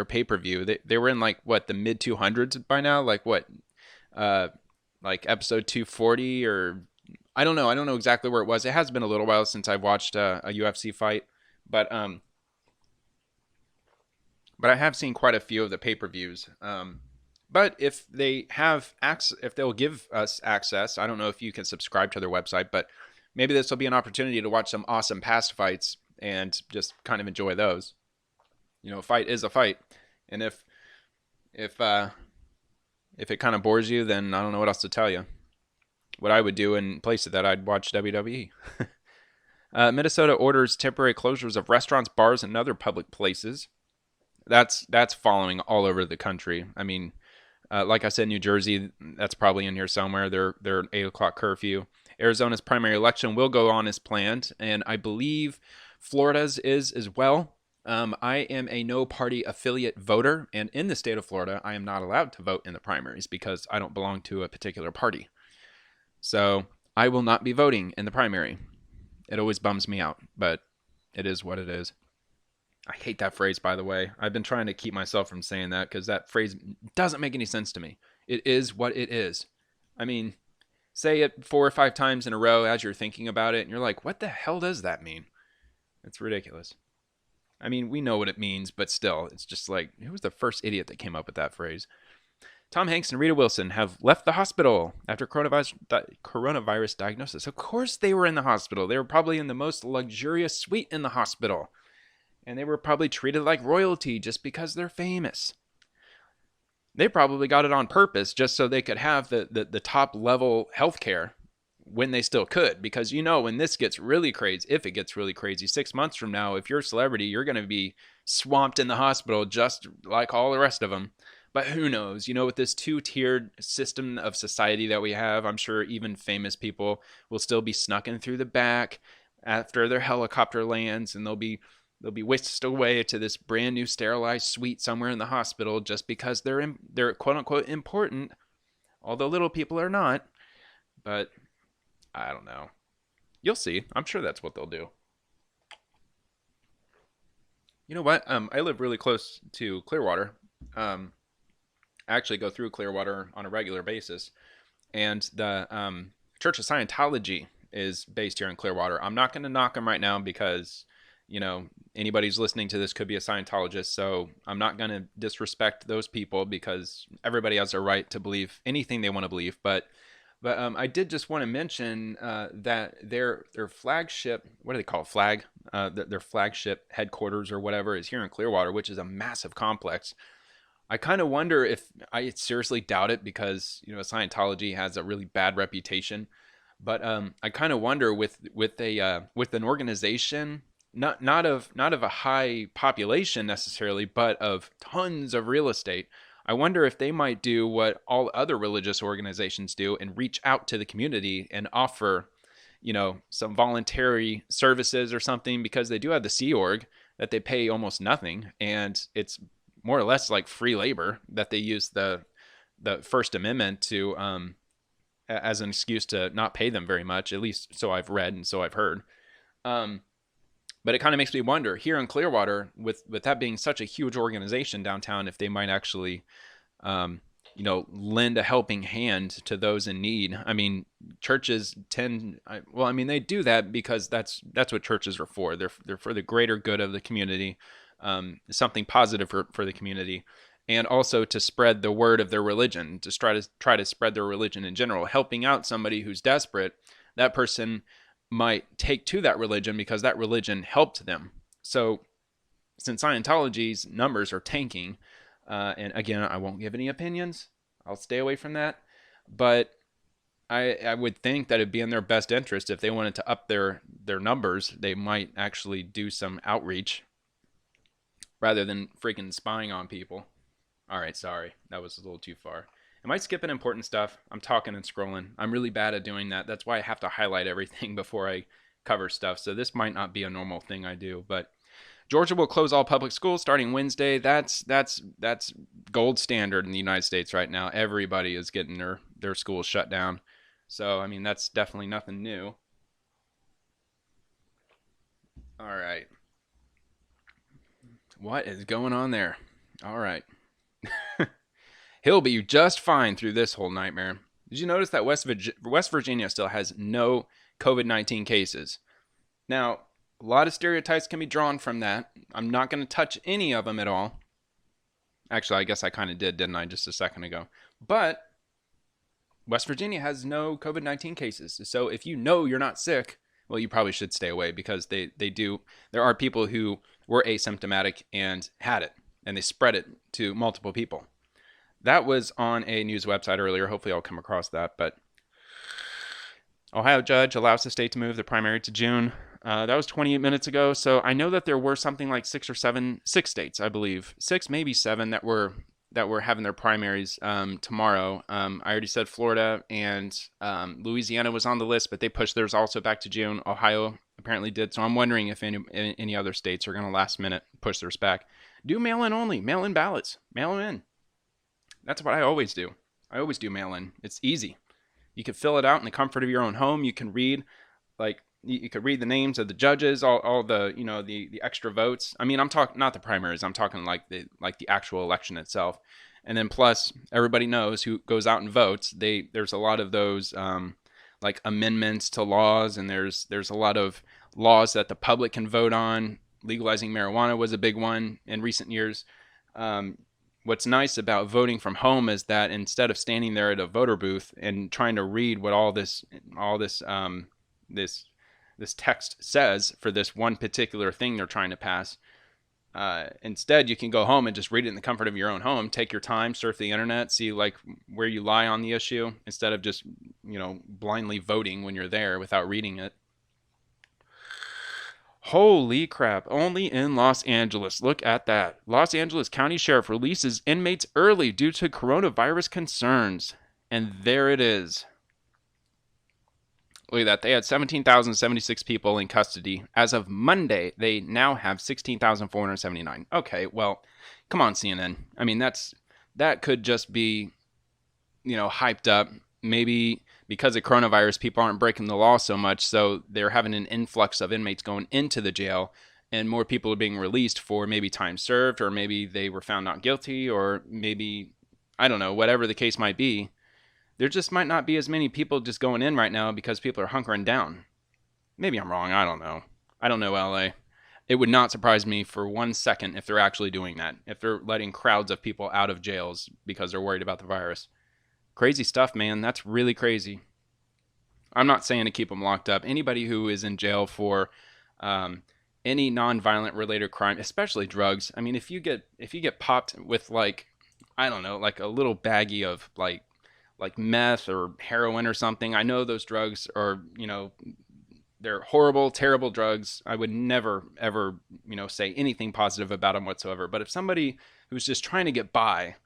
pay-per-view? They were in like what, the mid 200s by now, like what, like episode 240 or I don't know. I don't know exactly where it was. It has been a little while since I've watched a UFC fight, but I have seen quite a few of the pay-per-views. But if they have access, if they'll give us access, I don't know if you can subscribe to their website, but maybe this will be an opportunity to watch some awesome past fights and just kind of enjoy those. You know, a fight is a fight, and if it kind of bores you, then I don't know what else to tell you. What I would do in place of that, I'd watch WWE. Minnesota orders temporary closures of restaurants, bars, and other public places. That's following all over the country. I mean, like I said, New Jersey, that's probably in here somewhere. Their 8 o'clock curfew. Arizona's primary election will go on as planned, and I believe Florida's is as well. I am a no-party affiliate voter, and in the state of Florida, I am not allowed to vote in the primaries because I don't belong to a particular party. So I will not be voting in the primary. It always bums me out, but it is what it is. I hate that phrase, by the way. I've been trying to keep myself from saying that because that phrase doesn't make any sense to me. It is what it is. I mean, say it 4 or 5 times in a row as you're thinking about it, and you're like, what the hell does that mean? It's ridiculous. I mean, we know what it means, but still, it's just like, who was the first idiot that came up with that phrase? Tom Hanks and Rita Wilson have left the hospital after coronavirus diagnosis. Of course they were in the hospital. They were probably in the most luxurious suite in the hospital. and they were probably treated like royalty just because they're famous. They probably got it on purpose just so they could have the top level healthcare when they still could. Because when this gets really crazy, if it gets really crazy 6 months from now, if you're a celebrity, you're going to be swamped in the hospital just like all the rest of them. But who knows? With this two-tiered system of society that we have, I'm sure even famous people will still be snuck in through the back after their helicopter lands, and they'll be whisked away to this brand new sterilized suite somewhere in the hospital just because they're quote unquote important, although little people are not. But I don't know. You'll see. I'm sure that's what they'll do. You know what? I live really close to Clearwater. I actually go through Clearwater on a regular basis, and the Church of Scientology is based here in Clearwater. I'm not going to knock them right now because anybody who's listening to this could be a Scientologist, so I'm not going to disrespect those people because everybody has a right to believe anything they want to believe. But I did just want to mention that their flagship, what do they call it? Their flagship headquarters or whatever is here in Clearwater, which is a massive complex. I kind of wonder if I seriously doubt it because Scientology has a really bad reputation, but I kind of wonder with an organization not of a high population necessarily, but of tons of real estate. I wonder if they might do what all other religious organizations do and reach out to the community and offer, some voluntary services or something, because they do have the Sea Org that they pay almost nothing, and it's more or less like free labor that they use the First Amendment to as an excuse to not pay them very much, at least so I've read and so I've heard. But it kind of makes me wonder here in Clearwater, with that being such a huge organization downtown, if they might actually, lend a helping hand to those in need. I mean, churches they do that because that's what churches are for. They're for the greater good of the community, something positive for the community, and also to spread the word of their religion, to try to spread their religion in general, helping out somebody who's desperate. That person might take to that religion because that religion helped them. So since Scientology's numbers are tanking, and again, I won't give any opinions, I'll stay away from that, but I would think that it'd be in their best interest if they wanted to up their numbers. They might actually do some outreach rather than freaking spying on people. All right, sorry, that was a little too far. Am I skipping important stuff? I'm talking and scrolling. I'm really bad at doing that. That's why I have to highlight everything before I cover stuff. So this might not be a normal thing I do, but Georgia will close all public schools starting Wednesday. That's gold standard in the United States right now. Everybody is getting their schools shut down. So, I mean, that's definitely nothing new. All right. What is going on there? All right. He'll be just fine through this whole nightmare. Did you notice that West Virginia still has no COVID-19 cases? Now, a lot of stereotypes can be drawn from that. I'm not going to touch any of them at all. Actually, I guess I kind of didn't I, just a second ago? But West Virginia has no COVID-19 cases. So if you know you're not sick, well, you probably should stay away because they do. There are people who were asymptomatic and had it, and they spread it to multiple people. That was on a news website earlier. Hopefully I'll come across that. But Ohio judge allows the state to move the primary to June. That was 28 minutes ago. So I know that there were something like six states, I believe. 6, maybe 7 that were having their primaries tomorrow. I already said Florida and Louisiana was on the list, but they pushed theirs also back to June. Ohio apparently did. So I'm wondering if any other states are going to last minute push theirs back. Do mail-in only. Mail-in ballots. Mail them in. That's what I always do. I always do mail-in. It's easy. You can fill it out in the comfort of your own home. You can read, you could read the names of the judges, all the the extra votes. I mean, I'm talking not the primaries. I'm talking like the actual election itself. And then plus, everybody knows who goes out and votes. There's a lot of those like amendments to laws, and there's a lot of laws that the public can vote on. Legalizing marijuana was a big one in recent years. What's nice about voting from home is that instead of standing there at a voter booth and trying to read what all this text says for this one particular thing they're trying to pass, Instead, you can go home and just read it in the comfort of your own home. Take your time, surf the internet, see like where you lie on the issue, instead of just blindly voting when you're there without reading it. Holy crap! Only in Los Angeles. Look at that. Los Angeles County Sheriff releases inmates early due to coronavirus concerns, and there it is. Look at that. They had 17,076 people in custody. As of Monday, they now have 16,479. Okay, well, come on, CNN. I mean, that could just be, hyped up. Maybe because of coronavirus, people aren't breaking the law so much, so they're having an influx of inmates going into the jail, and more people are being released for maybe time served, or maybe they were found not guilty, or maybe, I don't know, whatever the case might be. There just might not be as many people just going in right now because people are hunkering down. Maybe I'm wrong. I don't know. I don't know, LA. It would not surprise me for 1 second if they're actually doing that. If they're letting crowds of people out of jails because they're worried about the virus. Crazy stuff, man. That's really crazy. I'm not saying to keep them locked up. Anybody who is in jail for any non-violent related crime, especially drugs. I mean, if you get popped with I don't know, like a little baggie of like meth or heroin or something. I know those drugs are, they're horrible, terrible drugs. I would never, ever, say anything positive about them whatsoever. But if somebody who's just trying to get by,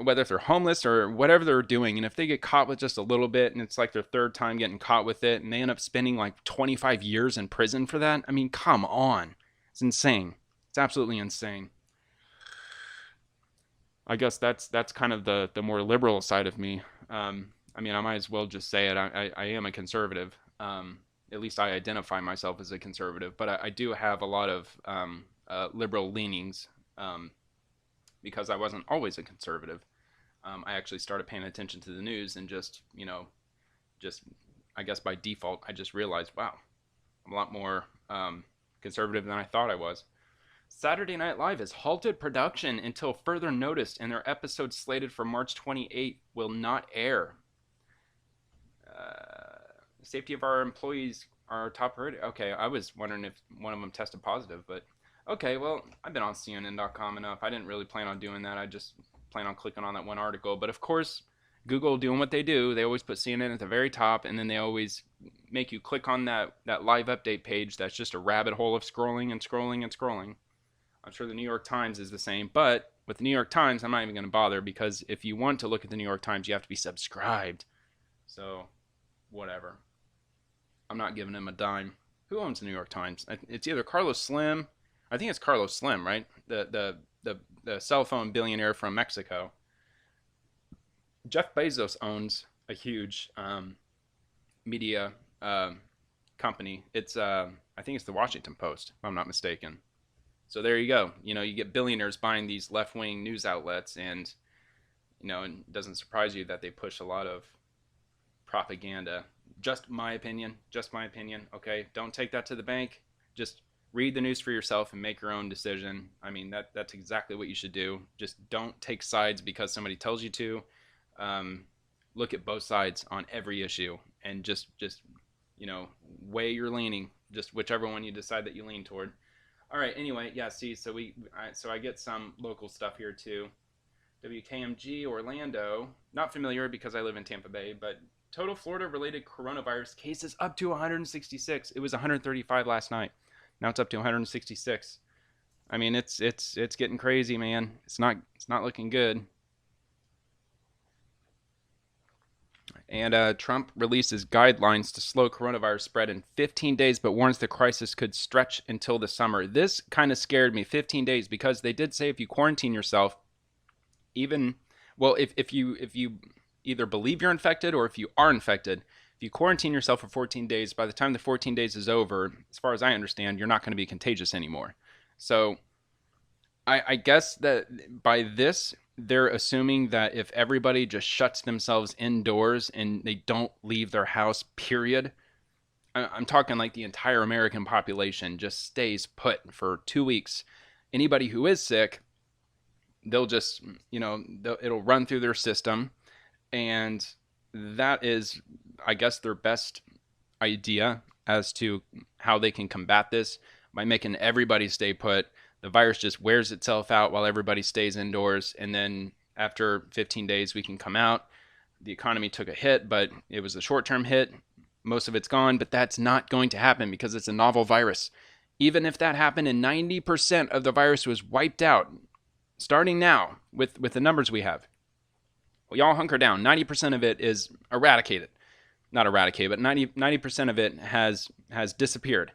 whether if they're homeless or whatever they're doing, and if they get caught with just a little bit and it's like their third time getting caught with it and they end up spending like 25 years in prison for that, I mean, come on. It's insane. It's absolutely insane. I guess that's kind of the more liberal side of me. I mean, I might as well just say it. I am a conservative. At least I identify myself as a conservative, but I do have a lot of liberal leanings because I wasn't always a conservative. I actually started paying attention to the news and just I guess by default, I just realized, wow, I'm a lot more conservative than I thought I was. Saturday Night Live has halted production until further notice, and their episode slated for March 28th will not air. The safety of our employees are our top priority. Okay, I was wondering if one of them tested positive, but okay, well, I've been on CNN.com enough. I didn't really plan on doing that. I just plan on clicking on that one article. But of course, Google doing what they do, they always put CNN at the very top, and then they always make you click on that live update page that's just a rabbit hole of scrolling and scrolling and scrolling. I'm sure the New York Times is the same, but with the New York Times, I'm not even going to bother because if you want to look at the New York Times, you have to be subscribed. So, whatever. I'm not giving him a dime. Who owns the New York Times? It's either Carlos Slim. I think it's Carlos Slim, right? The cell phone billionaire from Mexico. Jeff Bezos owns a huge media company. It's I think it's the Washington Post, if I'm not mistaken. So there you go. You get billionaires buying these left-wing news outlets, and it doesn't surprise you that they push a lot of propaganda. Just my opinion. Just my opinion. Okay, don't take that to the bank. Just read the news for yourself and make your own decision. I mean, that's exactly what you should do. Just don't take sides because somebody tells you to. Look at both sides on every issue and just weigh your leaning. Just whichever one you decide that you lean toward. All right. Anyway, yeah. See, so I get some local stuff here too. WKMG Orlando. Not familiar because I live in Tampa Bay, but total Florida-related coronavirus cases up to 166. It was 135 last night. Now it's up to 166. I mean, it's getting crazy, man. It's not looking good. And Trump releases guidelines to slow coronavirus spread in 15 days, but warns the crisis could stretch until the summer. This kind of scared me, 15 days, because they did say if you quarantine yourself, if you either believe you're infected or if you are infected, if you quarantine yourself for 14 days, by the time the 14 days is over, as far as I understand, you're not going to be contagious anymore. So I guess that by this, they're assuming that if everybody just shuts themselves indoors and they don't leave their house, period, I'm talking like the entire American population just stays put for 2 weeks. Anybody who is sick, they'll just, it'll run through their system. And that is, I guess, their best idea as to how they can combat this by making everybody stay put. The virus just wears itself out while everybody stays indoors, and then after 15 days we can come out. The economy took a hit, but it was a short-term hit. Most of it's gone, but that's not going to happen because it's a novel virus. Even if that happened and 90% of the virus was wiped out, starting now with the numbers we have, well, y'all hunker down. 90% of it is eradicated. Not eradicated, but 90% of it has disappeared.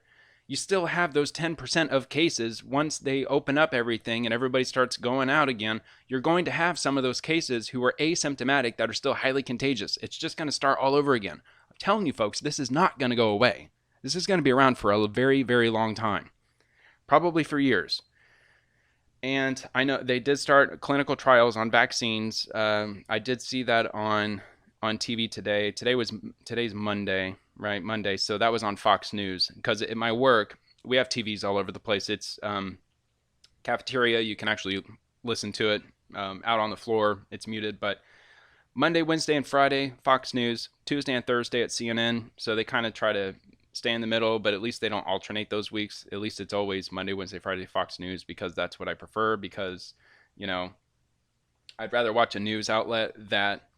You still have those 10% of cases. Once they open up everything and everybody starts going out again, you're going to have some of those cases who are asymptomatic that are still highly contagious. It's just going to start all over again. I'm telling you folks, this is not going to go away. This is going to be around for a very, very long time, probably for years. And I know they did start clinical trials on vaccines. I did see that on TV today. Today's Monday, right? Monday. So that was on Fox News, because at my work, we have TVs all over the place. It's cafeteria. You can actually listen to it out on the floor. It's muted, but Monday, Wednesday, and Friday, Fox News. Tuesday and Thursday at CNN. So they kind of try to stay in the middle, but at least they don't alternate those weeks. At least it's always Monday, Wednesday, Friday, Fox News, because that's what I prefer, because, you know, I'd rather watch a news outlet that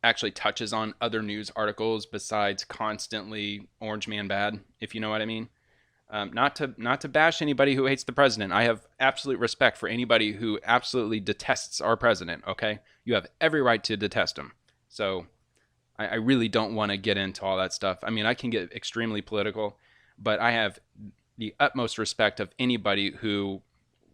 actually touches on other news articles besides constantly Orange Man bad, if you know what I mean. Not to bash anybody who hates the president. I have absolute respect for anybody who absolutely detests our president, okay? You have every right to detest him. So I really don't want to get into all that stuff. I mean, I can get extremely political, but I have the utmost respect of anybody who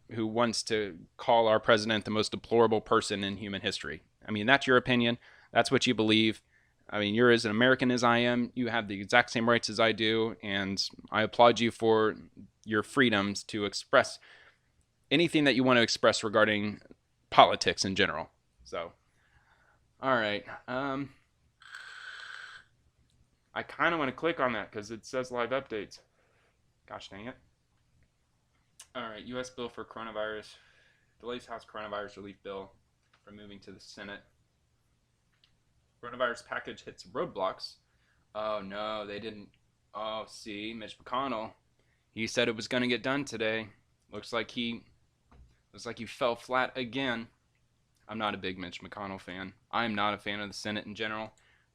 wants to call our president the most deplorable person in human history. I mean, that's your opinion. That's what you believe. I mean, you're as an American as I am. You have the exact same rights as I do, and I applaud you for your freedoms to express anything that you want to express regarding politics in general. So, all right. I kind of want to click on that because it says live updates. Gosh dang it. All right, U.S. bill for coronavirus. Delays House coronavirus relief bill from moving to the Senate. Coronavirus package hits roadblocks. Oh no, they didn't. Oh, see, Mitch McConnell. He said it was going to get done today. Looks like he fell flat again. I'm not a big Mitch McConnell fan. I'm not a fan of the Senate in general.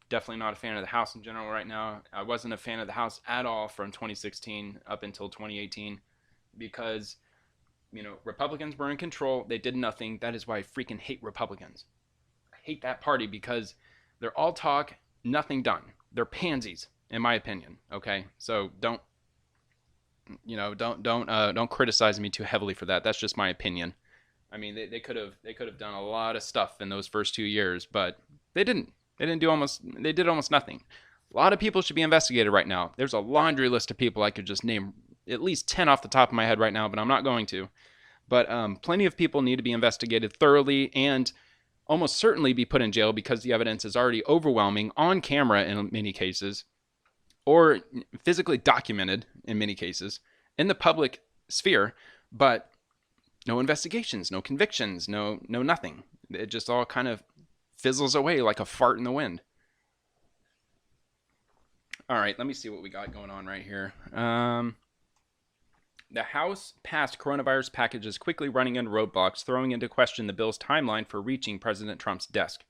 Definitely not a fan of the House in general right now. I wasn't a fan of the House at all from 2016 up until 2018 because, you know, Republicans were in control. They did nothing. That is why I freaking hate Republicans. I hate that party because they're all talk, nothing done. They're pansies, in my opinion. Okay, so don't criticize me too heavily for that. That's just my opinion. I mean, they could have done a lot of stuff in those first 2 years, but they didn't. They did almost nothing. A lot of people should be investigated right now. There's a laundry list of people I could just name at least 10 off the top of my head right now, but I'm not going to. But plenty of people need to be investigated thoroughly and almost certainly be put in jail because the evidence is already overwhelming on camera in many cases, or physically documented in many cases in the public sphere, but no investigations, no convictions, no nothing. It just all kind of fizzles away like a fart in the wind. All right, let me see what we got going on right here. The House passed coronavirus packages quickly running into roadblocks, throwing into question the bill's timeline for reaching President Trump's desk.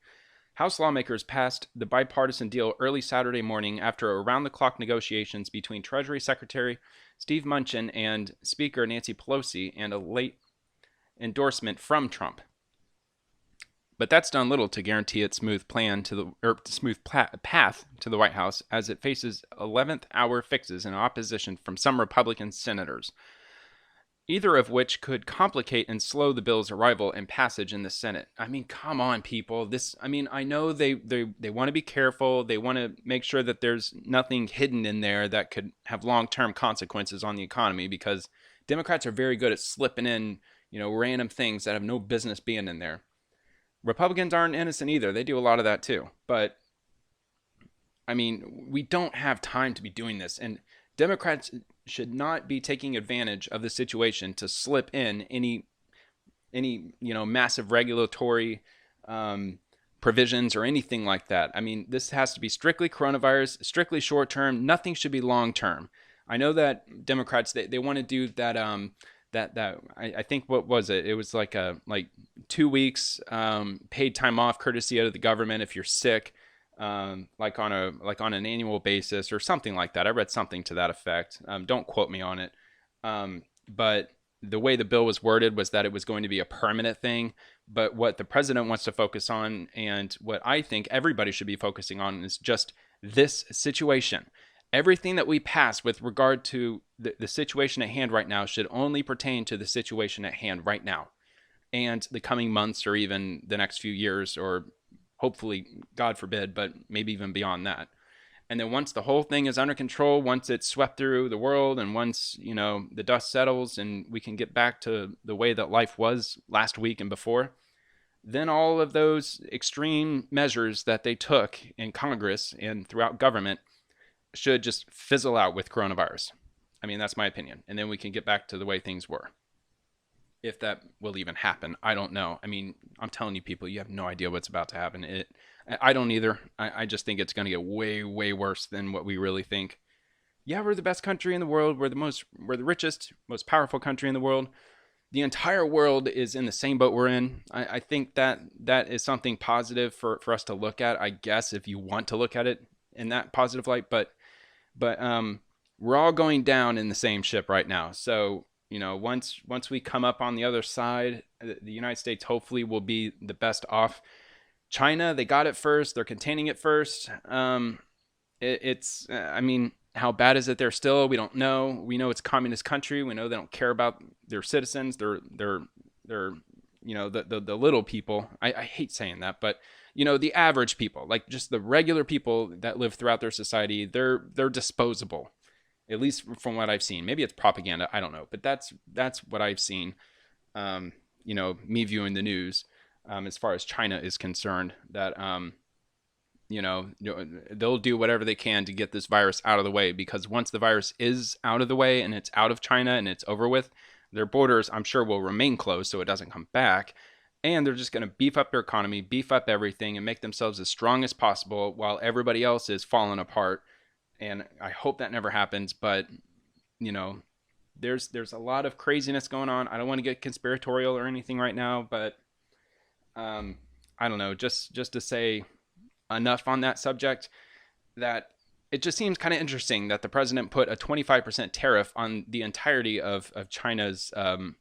House lawmakers passed the bipartisan deal early Saturday morning after around-the-clock negotiations between Treasury Secretary Steve Mnuchin and Speaker Nancy Pelosi, and a late endorsement from Trump. But that's done little to guarantee its smooth path to the White House, as it faces 11th hour fixes in opposition from some Republican senators, either of which could complicate and slow the bill's arrival and passage in the Senate. I mean, come on, people. I know they want to be careful. They want to make sure that there's nothing hidden in there that could have long-term consequences on the economy, because Democrats are very good at slipping in, random things that have no business being in there. Republicans aren't innocent either. They do a lot of that too. But, I mean, we don't have time to be doing this. And Democrats should not be taking advantage of the situation to slip in any massive regulatory provisions or anything like that. I mean, this has to be strictly coronavirus, strictly short term. Nothing should be long term. I know that Democrats, they want to do that I think, what was it? It was like a like 2 weeks paid time off courtesy out of the government if you're sick, like on an annual basis or something like that. I read something to that effect. Don't quote me on it. But the way the bill was worded was that it was going to be a permanent thing. But what the president wants to focus on, and what I think everybody should be focusing on, is just this situation. Everything that we pass with regard to the situation at hand right now should only pertain to the situation at hand right now and the coming months, or even the next few years, or hopefully, God forbid, but maybe even beyond that. And then once the whole thing is under control, once it's swept through the world, and once, the dust settles and we can get back to the way that life was last week and before, then all of those extreme measures that they took in Congress and throughout government should just fizzle out with coronavirus. I mean, that's my opinion. And then we can get back to the way things were. If that will even happen, I don't know. I mean, I'm telling you, people, you have no idea what's about to happen. I don't either. I just think it's going to get way, way worse than what we really think. Yeah, we're the best country in the world. We're the richest, most powerful country in the world. The entire world is in the same boat we're in. I think that is something positive for us to look at, I guess, if you want to look at it in that positive light. But we're all going down in the same ship right now. So, once we come up on the other side, the United States hopefully will be the best off. China, they got it first. They're containing it first. I mean, how bad is it there still? We don't know. We know it's a communist country. We know they don't care about their citizens. They're the little people. I hate saying that, but the average people, like just the regular people that live throughout their society, they're disposable. At least from what I've seen. Maybe it's propaganda. I don't know. But that's what I've seen, me viewing the news, as far as China is concerned, that, they'll do whatever they can to get this virus out of the way, because once the virus is out of the way and it's out of China and it's over with, their borders, I'm sure, will remain closed so it doesn't come back. And they're just going to beef up their economy, beef up everything, and make themselves as strong as possible while everybody else is falling apart. And I hope that never happens, but there's a lot of craziness going on. I don't want to get conspiratorial or anything right now, but I don't know, just to say enough on that subject, that it just seems kind of interesting that the president put a 25% tariff on the entirety of China's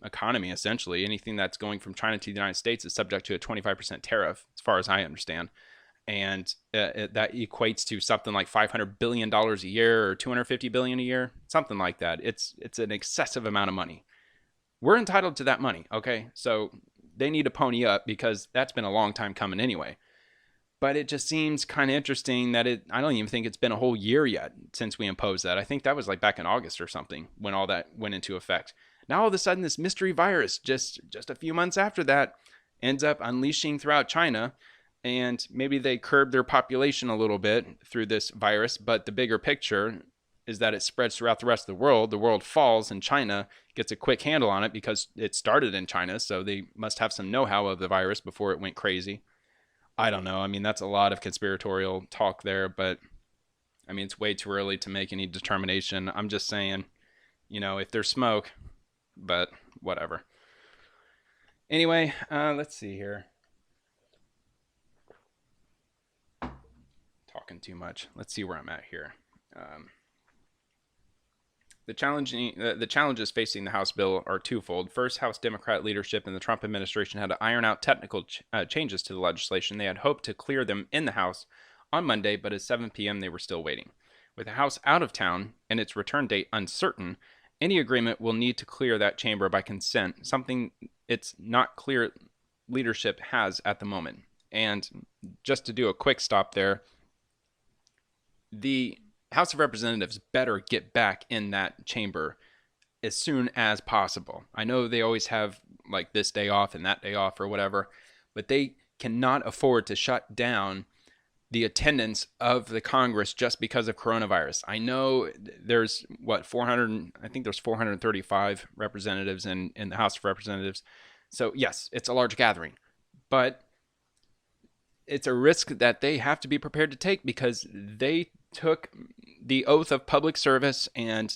economy. Essentially, anything that's going from China to the United States is subject to a 25% tariff, as far as I understand. And that equates to something like $500 billion a year or $250 billion a year, something like that. It's an excessive amount of money. We're entitled to that money, okay? So they need to pony up, because that's been a long time coming anyway. But it just seems kind of interesting that I don't even think it's been a whole year yet since we imposed that. I think that was like back in August or something when all that went into effect. Now all of a sudden this mystery virus, just a few months after that, ends up unleashing throughout China. And maybe they curb their population a little bit through this virus, but the bigger picture is that it spreads throughout the rest of the world. The world falls, and China gets a quick handle on it because it started in China, so they must have some know-how of the virus before it went crazy. I don't know. I mean, that's a lot of conspiratorial talk there, but I mean, it's way too early to make any determination. I'm just saying, if there's smoke, but whatever. Anyway, let's see here. Talking too much. Let's see where I'm at here. The challenges facing the House bill are twofold. First, House Democrat leadership and the Trump administration had to iron out technical changes to the legislation. They had hoped to clear them in the House on Monday, but at 7 p.m. they were still waiting. With the House out of town and its return date uncertain, any agreement will need to clear that chamber by consent, something it's not clear leadership has at the moment. And just to do a quick stop there, the House of Representatives better get back in that chamber as soon as possible. I know they always have like this day off and that day off or whatever, but they cannot afford to shut down the attendance of the Congress just because of coronavirus. I know there's 400, I think there's 435 representatives in the House of Representatives. So yes, it's a large gathering, but it's a risk that they have to be prepared to take, because they took the oath of public service, and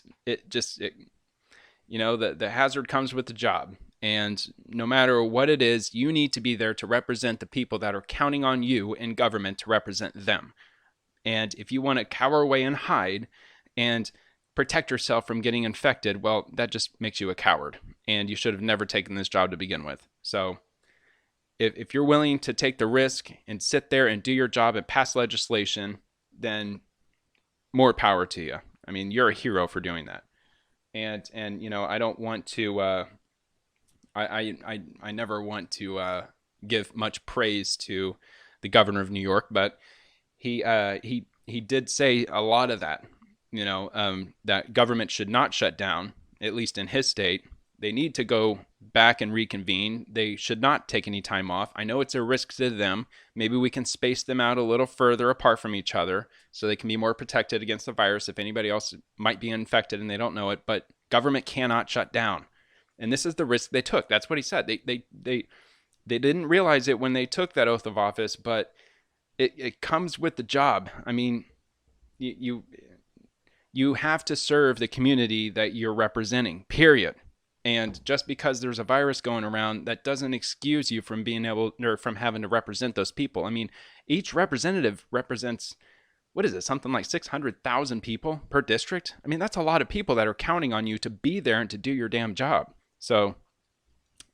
The hazard comes with the job. And no matter what it is, you need to be there to represent the people that are counting on you in government to represent them. And if you want to cower away and hide and protect yourself from getting infected, well, that just makes you a coward. And you should have never taken this job to begin with. So if you're willing to take the risk and sit there and do your job and pass legislation, then more power to you. I mean, you're a hero for doing that. And I don't want to I never want to give much praise to the governor of New York, but he did say a lot of that. That government should not shut down, at least in his state. They need to go back and reconvene. They should not take any time off. I know it's a risk to them. Maybe we can space them out a little further apart from each other so they can be more protected against the virus if anybody else might be infected and they don't know it. But government cannot shut down. And this is the risk they took. That's what he said. They didn't realize it when they took that oath of office, but it comes with the job. I mean, you have to serve the community that you're representing, period. And just because there's a virus going around, that doesn't excuse you from being able, or from having to represent those people. I mean, each representative represents, what is it, something like 600,000 people per district? I mean, that's a lot of people that are counting on you to be there and to do your damn job. So,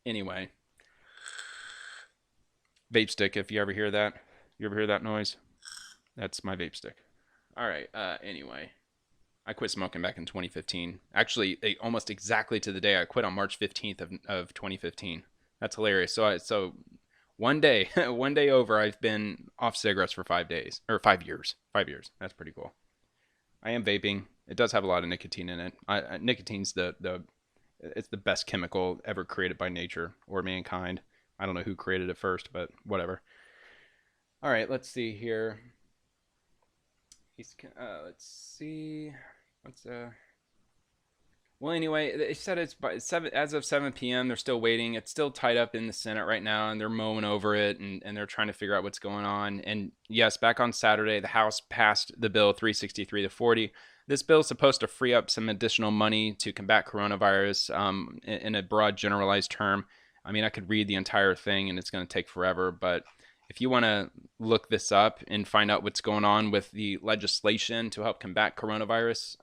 anyway, vape stick, if you ever hear that. You ever hear that noise? That's my vape stick. All right, anyway. I quit smoking back in 2015. Actually, almost exactly to the day. I quit on March 15th of 2015. That's hilarious. So one day over, I've been off cigarettes for 5 days, or 5 years. 5 years. That's pretty cool. I am vaping. It does have a lot of nicotine in it. Nicotine's it's the best chemical ever created by nature or mankind. I don't know who created it first, but whatever. All right, let's see here. Let's see. Well, anyway, they said it's by 7, as of 7 p.m. They're still waiting. It's still tied up in the Senate right now, and they're mowing over it, and they're trying to figure out what's going on. And yes, back on Saturday, the House passed the bill 363 to 40. This bill is supposed to free up some additional money to combat coronavirus in a broad, generalized term. I mean, I could read the entire thing, and it's going to take forever, but if you want to look this up and find out what's going on with the legislation to help combat coronavirus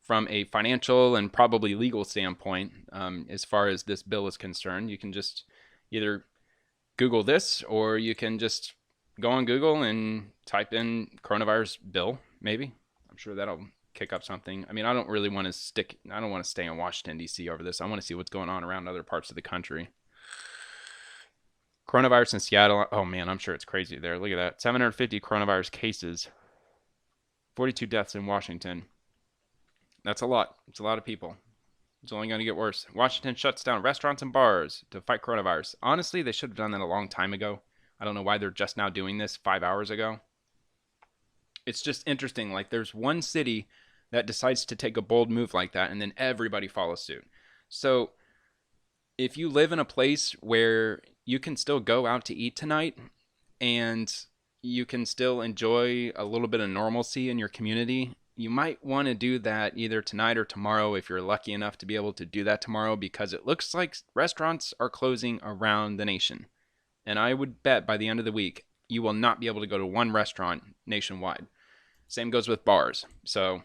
from a financial and probably legal standpoint, as far as this bill is concerned, you can just either Google this, or you can just go on Google and type in coronavirus bill, maybe. I'm sure that'll kick up something. I mean, I don't want to stay in Washington, D.C. over this. I want to see what's going on around other parts of the country. Coronavirus in Seattle. Oh, man, I'm sure it's crazy there. Look at that. 750 coronavirus cases. 42 deaths in Washington. That's a lot. It's a lot of people. It's only going to get worse. Washington shuts down restaurants and bars to fight coronavirus. Honestly, they should have done that a long time ago. I don't know why they're just now doing this 5 hours ago. It's just interesting. Like, there's one city that decides to take a bold move like that, and then everybody follows suit. So if you live in a place where you can still go out to eat tonight and you can still enjoy a little bit of normalcy in your community, you might want to do that either tonight or tomorrow if you're lucky enough to be able to do that tomorrow, because it looks like restaurants are closing around the nation. And I would bet by the end of the week, you will not be able to go to one restaurant nationwide. Same goes with bars. So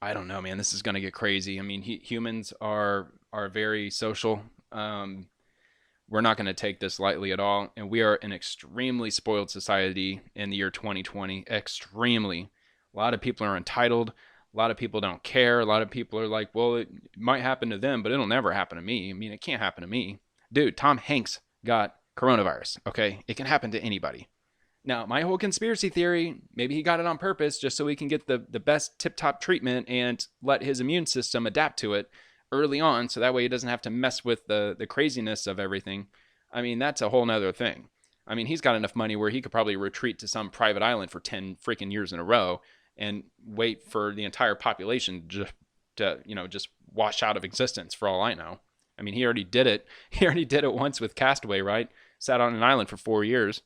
I don't know, man. This is going to get crazy. I mean, humans are very social. We're not going to take this lightly at all. And we are an extremely spoiled society in the year 2020. Extremely. A lot of people are entitled. A lot of people don't care. A lot of people are like, well, it might happen to them, but it'll never happen to me. I mean, it can't happen to me. Dude, Tom Hanks got coronavirus, okay? It can happen to anybody. Now, my whole conspiracy theory, maybe he got it on purpose just so he can get the best tip-top treatment and let his immune system adapt to it early on, so that way he doesn't have to mess with the craziness of everything. I mean, that's a whole nother thing. I mean, he's got enough money where he could probably retreat to some private island for 10 freaking years in a row and wait for the entire population to just wash out of existence, for all I know. I mean, he already did it. He already did it once with Castaway, right? Sat on an island for 4 years.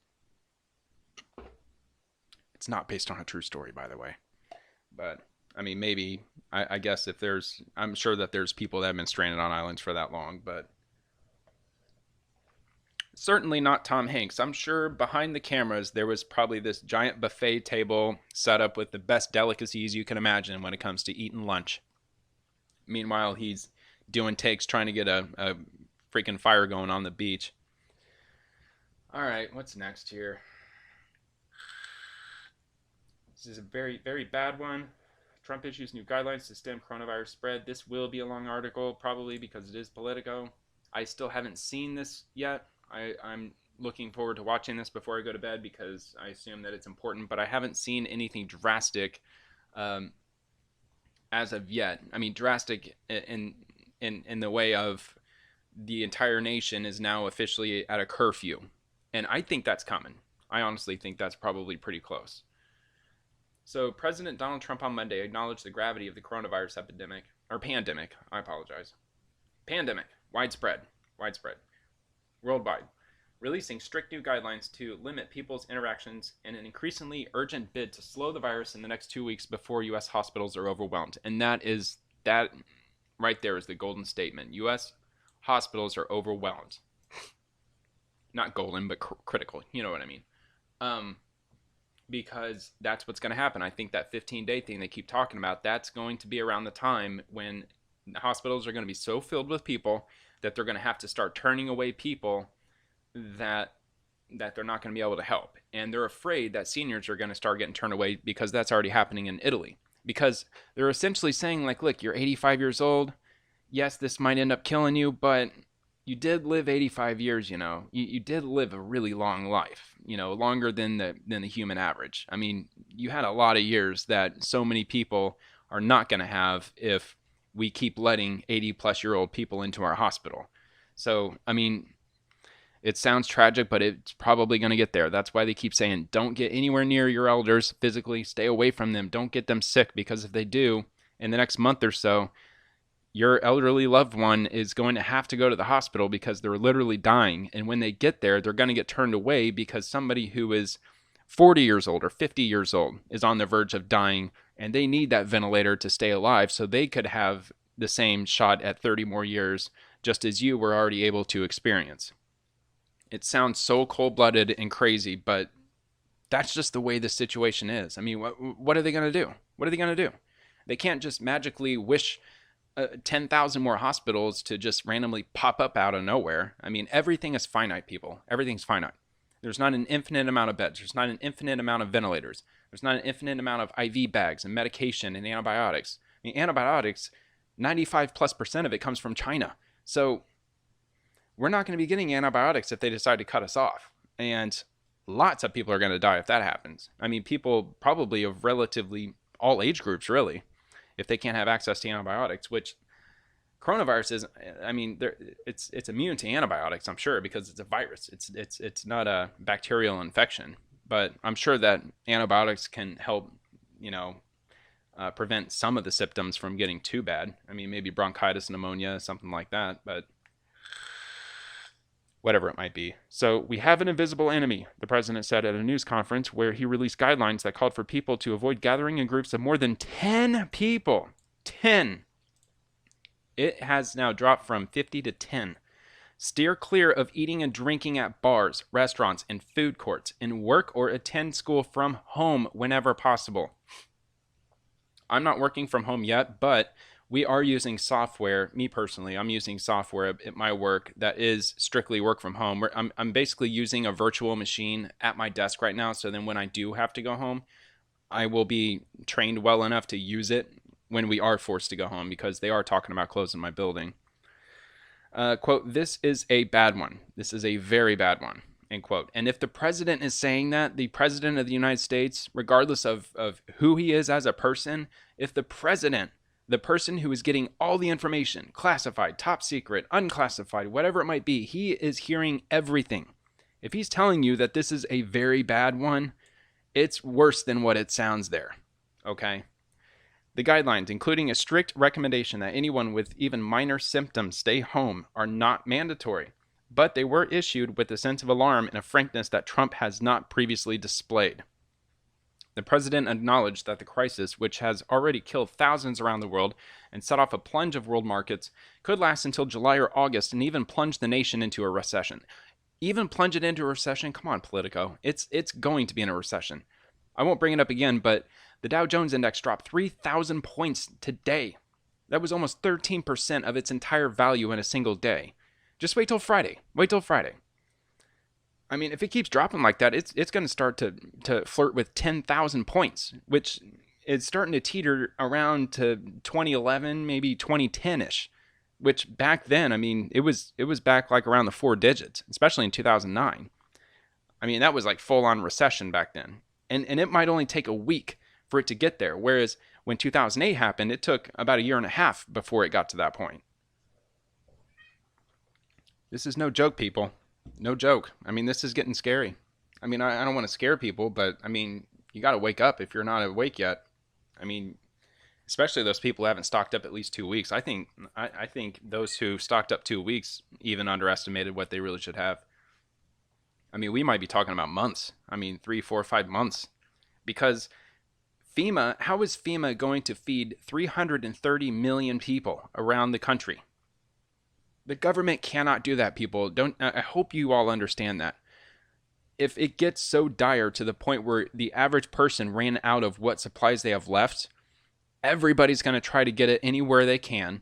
It's not based on a true story, by the way. But I mean, maybe, I guess if there's, I'm sure that there's people that have been stranded on islands for that long, but certainly not Tom Hanks. I'm sure behind the cameras there was probably this giant buffet table set up with the best delicacies you can imagine when it comes to eating lunch. Meanwhile, he's doing takes trying to get a freaking fire going on the beach. All right, what's next here? This is a very, very bad one. Trump issues new guidelines to stem coronavirus spread. This will be a long article, probably because it is Politico. I still haven't seen this yet. I'm looking forward to watching this before I go to bed because I assume that it's important, but I haven't seen anything drastic um, as of yet. I mean, drastic in the way of the entire nation is now officially at a curfew, and I think that's coming. I honestly think that's probably pretty close. So, President Donald Trump on Monday acknowledged the gravity of the coronavirus epidemic, or pandemic, I apologize. Pandemic, widespread, worldwide, releasing strict new guidelines to limit people's interactions in an increasingly urgent bid to slow the virus in the next 2 weeks before U.S. hospitals are overwhelmed. And that right there is the golden statement. U.S. hospitals are overwhelmed. Not golden, but critical. You know what I mean. Because that's what's going to happen. I think that 15-day thing they keep talking about, that's going to be around the time when the hospitals are going to be so filled with people that they're going to have to start turning away people that they're not going to be able to help. And they're afraid that seniors are going to start getting turned away because that's already happening in Italy. Because they're essentially saying, like, look, you're 85 years old. Yes, this might end up killing you, but you did live 85 years, you know. You did live a really long life, you know, longer than the human average. I mean, you had a lot of years that so many people are not going to have if we keep letting 80-plus-year-old people into our hospital. So, I mean, it sounds tragic, but it's probably going to get there. That's why they keep saying, don't get anywhere near your elders physically. Stay away from them. Don't get them sick, because if they do, in the next month or so, your elderly loved one is going to have to go to the hospital because they're literally dying. And when they get there, they're going to get turned away because somebody who is 40 years old or 50 years old is on the verge of dying, and they need that ventilator to stay alive so they could have the same shot at 30 more years, just as you were already able to experience. It sounds so cold-blooded and crazy, but that's just the way the situation is. I mean, what are they going to do? What are they going to do? They can't just magically wish 10,000 more hospitals to just randomly pop up out of nowhere. I mean, everything is finite, people. Everything's finite. There's not an infinite amount of beds. There's not an infinite amount of ventilators. There's not an infinite amount of IV bags and medication and antibiotics. I mean, antibiotics, 95+% of it comes from China. So we're not going to be getting antibiotics if they decide to cut us off. And lots of people are going to die if that happens. I mean, people probably of relatively all age groups, really, if they can't have access to antibiotics, which coronavirus is. I mean, it's immune to antibiotics, I'm sure, because it's a virus. It's not a bacterial infection, but I'm sure that antibiotics can help, you know, prevent some of the symptoms from getting too bad. I mean, maybe bronchitis, pneumonia, something like that, but whatever it might be. So we have an invisible enemy, the president said at a news conference where he released guidelines that called for people to avoid gathering in groups of more than 10 people. 10. It has now dropped from 50 to 10. Steer clear of eating and drinking at bars, restaurants, and food courts, and work or attend school from home whenever possible. I'm not working from home yet, but we are using software. Me personally, I'm using software at my work that is strictly work from home. I'm basically using a virtual machine at my desk right now, so then when I do have to go home, I will be trained well enough to use it when we are forced to go home, because they are talking about closing my building. Quote, this is a bad one. This is a very bad one, end quote. And if the president is saying that, the president of the United States, regardless of who he is as a person, if the president, the person who is getting all the information, classified, top secret, unclassified, whatever it might be, he is hearing everything. If he's telling you that this is a very bad one, it's worse than what it sounds there, okay? The guidelines, including a strict recommendation that anyone with even minor symptoms stay home, are not mandatory, but they were issued with a sense of alarm and a frankness that Trump has not previously displayed. The president acknowledged that the crisis, which has already killed thousands around the world and set off a plunge of world markets, could last until July or August and even plunge the nation into a recession. Even plunge it into a recession? Come on, Politico. It's going to be in a recession. I won't bring it up again, but the Dow Jones Index dropped 3,000 points today. That was almost 13% of its entire value in a single day. Just wait till Friday. Wait till Friday. I mean, if it keeps dropping like that, it's going to start to flirt with 10,000 points, which is starting to teeter around to 2011, maybe 2010-ish, which back then, I mean, it was back like around the 4 digits, especially in 2009. I mean, that was like full-on recession back then. And it might only take a week for it to get there, whereas when 2008 happened, it took about a year and a half before it got to that point. This is no joke, people. No joke. I mean, this is getting scary. I mean, I don't want to scare people, but I mean, you got to wake up if you're not awake yet. I mean, especially those people who haven't stocked up at least 2 weeks. I think those who stocked up 2 weeks even underestimated what they really should have. I mean, we might be talking about months. I mean, 3, 4, 5 months. Because how is FEMA going to feed 330 million people around the country? The government cannot do that, people. I hope you all understand that. If it gets so dire to the point where the average person ran out of what supplies they have left, everybody's going to try to get it anywhere they can.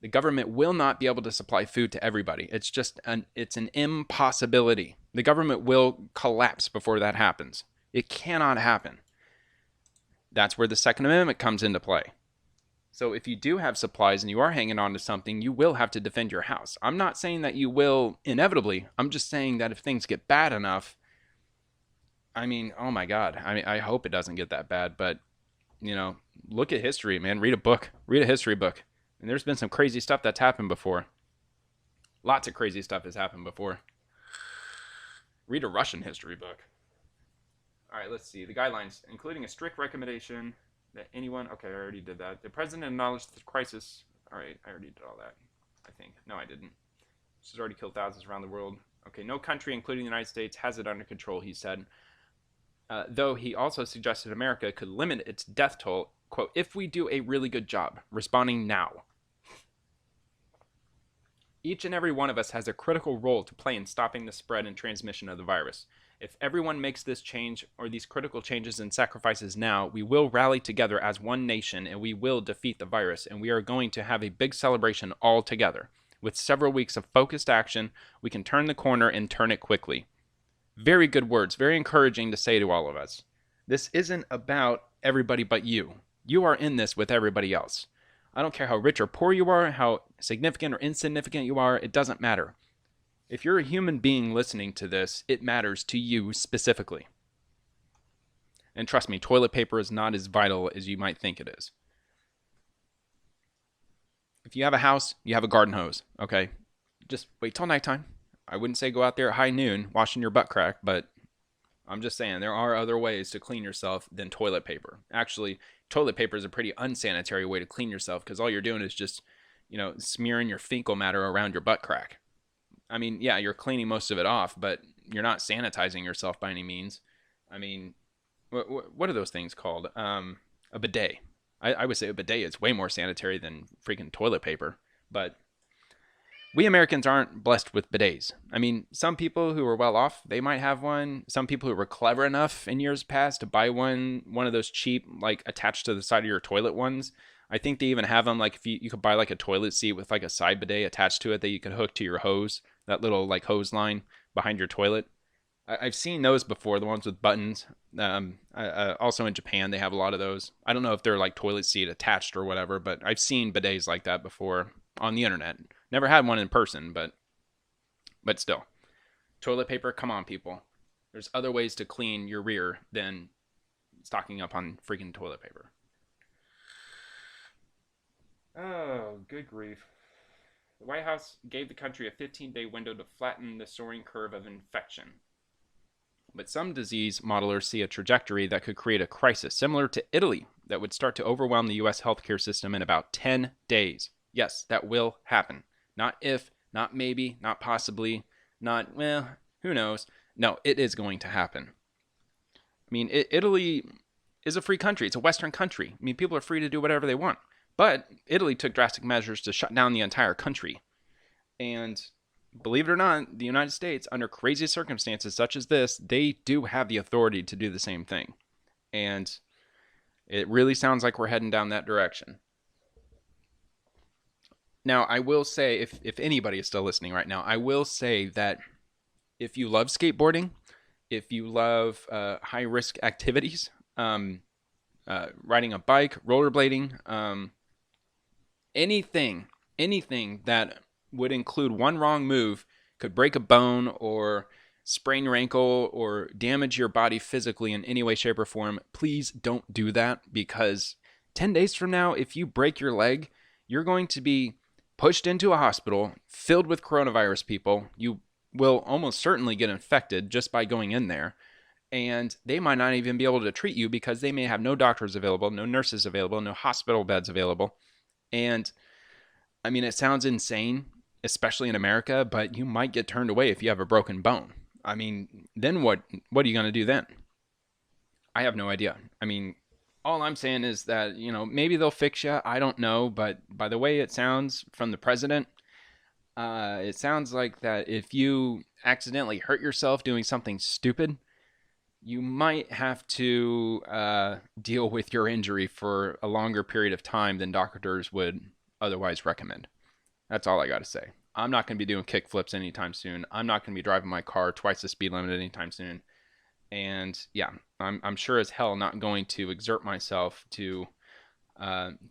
The government will not be able to supply food to everybody. It's just it's an impossibility. The government will collapse before that happens. It cannot happen. That's where the Second Amendment comes into play. So if you do have supplies and you are hanging on to something, you will have to defend your house. I'm not saying that you will inevitably. I'm just saying that if things get bad enough, I mean, oh my God. I mean, I hope it doesn't get that bad, but look at history, man. Read a book. Read a history book. And there's been some crazy stuff that's happened before. Lots of crazy stuff has happened before. Read a Russian history book. All right, let's see. The guidelines, including a strict recommendation that anyone... Okay, I already did that. The president acknowledged the crisis. All right, I already did all that, I think. No, I didn't. This has already killed thousands around the world. Okay, no country, including the United States, has it under control, he said. Though he also suggested America could limit its death toll, quote, if we do a really good job responding now. Each and every one of us has a critical role to play in stopping the spread and transmission of the virus. If everyone makes this change or these critical changes and sacrifices now, we will rally together as one nation and we will defeat the virus, and we are going to have a big celebration all together. With several weeks of focused action, we can turn the corner and turn it quickly. Very good words, very encouraging to say to all of us. This isn't about everybody but you. You are in this with everybody else. I don't care how rich or poor you are, how significant or insignificant you are, it doesn't matter. If you're a human being listening to this, it matters to you specifically. And trust me, toilet paper is not as vital as you might think it is. If you have a house, you have a garden hose, okay? Just wait till nighttime. I wouldn't say go out there at high noon washing your butt crack, but I'm just saying there are other ways to clean yourself than toilet paper. Actually, toilet paper is a pretty unsanitary way to clean yourself because all you're doing is just, smearing your fecal matter around your butt crack. I mean, yeah, you're cleaning most of it off, but you're not sanitizing yourself by any means. I mean, what are those things called? A bidet. I would say a bidet is way more sanitary than freaking toilet paper, but we Americans aren't blessed with bidets. I mean, some people who are well off, they might have one. Some people who were clever enough in years past to buy one of those cheap, like attached to the side of your toilet ones. I think they even have them, like if you could buy like a toilet seat with like a side bidet attached to it that you could hook to your hose, that little like hose line behind your toilet. I've seen those before, the ones with buttons. Also in Japan, they have a lot of those. I don't know if they're like toilet seat attached or whatever, but I've seen bidets like that before on the internet. Never had one in person, but still. Toilet paper, come on, people. There's other ways to clean your rear than stocking up on freaking toilet paper. Oh, good grief. The White House gave the country a 15-day window to flatten the soaring curve of infection. But some disease modelers see a trajectory that could create a crisis similar to Italy that would start to overwhelm the U.S. healthcare system in about 10 days. Yes, that will happen. Not if, not maybe, not possibly, not, well, who knows. No, it is going to happen. I mean, Italy is a free country. It's a Western country. I mean, people are free to do whatever they want. But Italy took drastic measures to shut down the entire country. And believe it or not, the United States, under crazy circumstances such as this, they do have the authority to do the same thing. And it really sounds like we're heading down that direction. Now, I will say, if anybody is still listening right now, I will say that if you love skateboarding, if you love high-risk activities, riding a bike, rollerblading, anything that would include one wrong move could break a bone or sprain your ankle or damage your body physically in any way, shape, or form, please don't do that, because 10 days from now, if you break your leg, you're going to be pushed into a hospital filled with coronavirus people. You will almost certainly get infected just by going in there. And they might not even be able to treat you because they may have no doctors available, no nurses available, no hospital beds available. And I mean, it sounds insane, especially in America, but you might get turned away if you have a broken bone. I mean, then what are you going to do then? I have no idea. I mean, all I'm saying is that, maybe they'll fix you. I don't know. But by the way it sounds from the president, it sounds like that if you accidentally hurt yourself doing something stupid, you might have to deal with your injury for a longer period of time than doctors would otherwise recommend. That's all I got to say. I'm not going to be doing kick flips anytime soon. I'm not going to be driving my car twice the speed limit anytime soon. And yeah, I'm sure as hell not going to exert myself to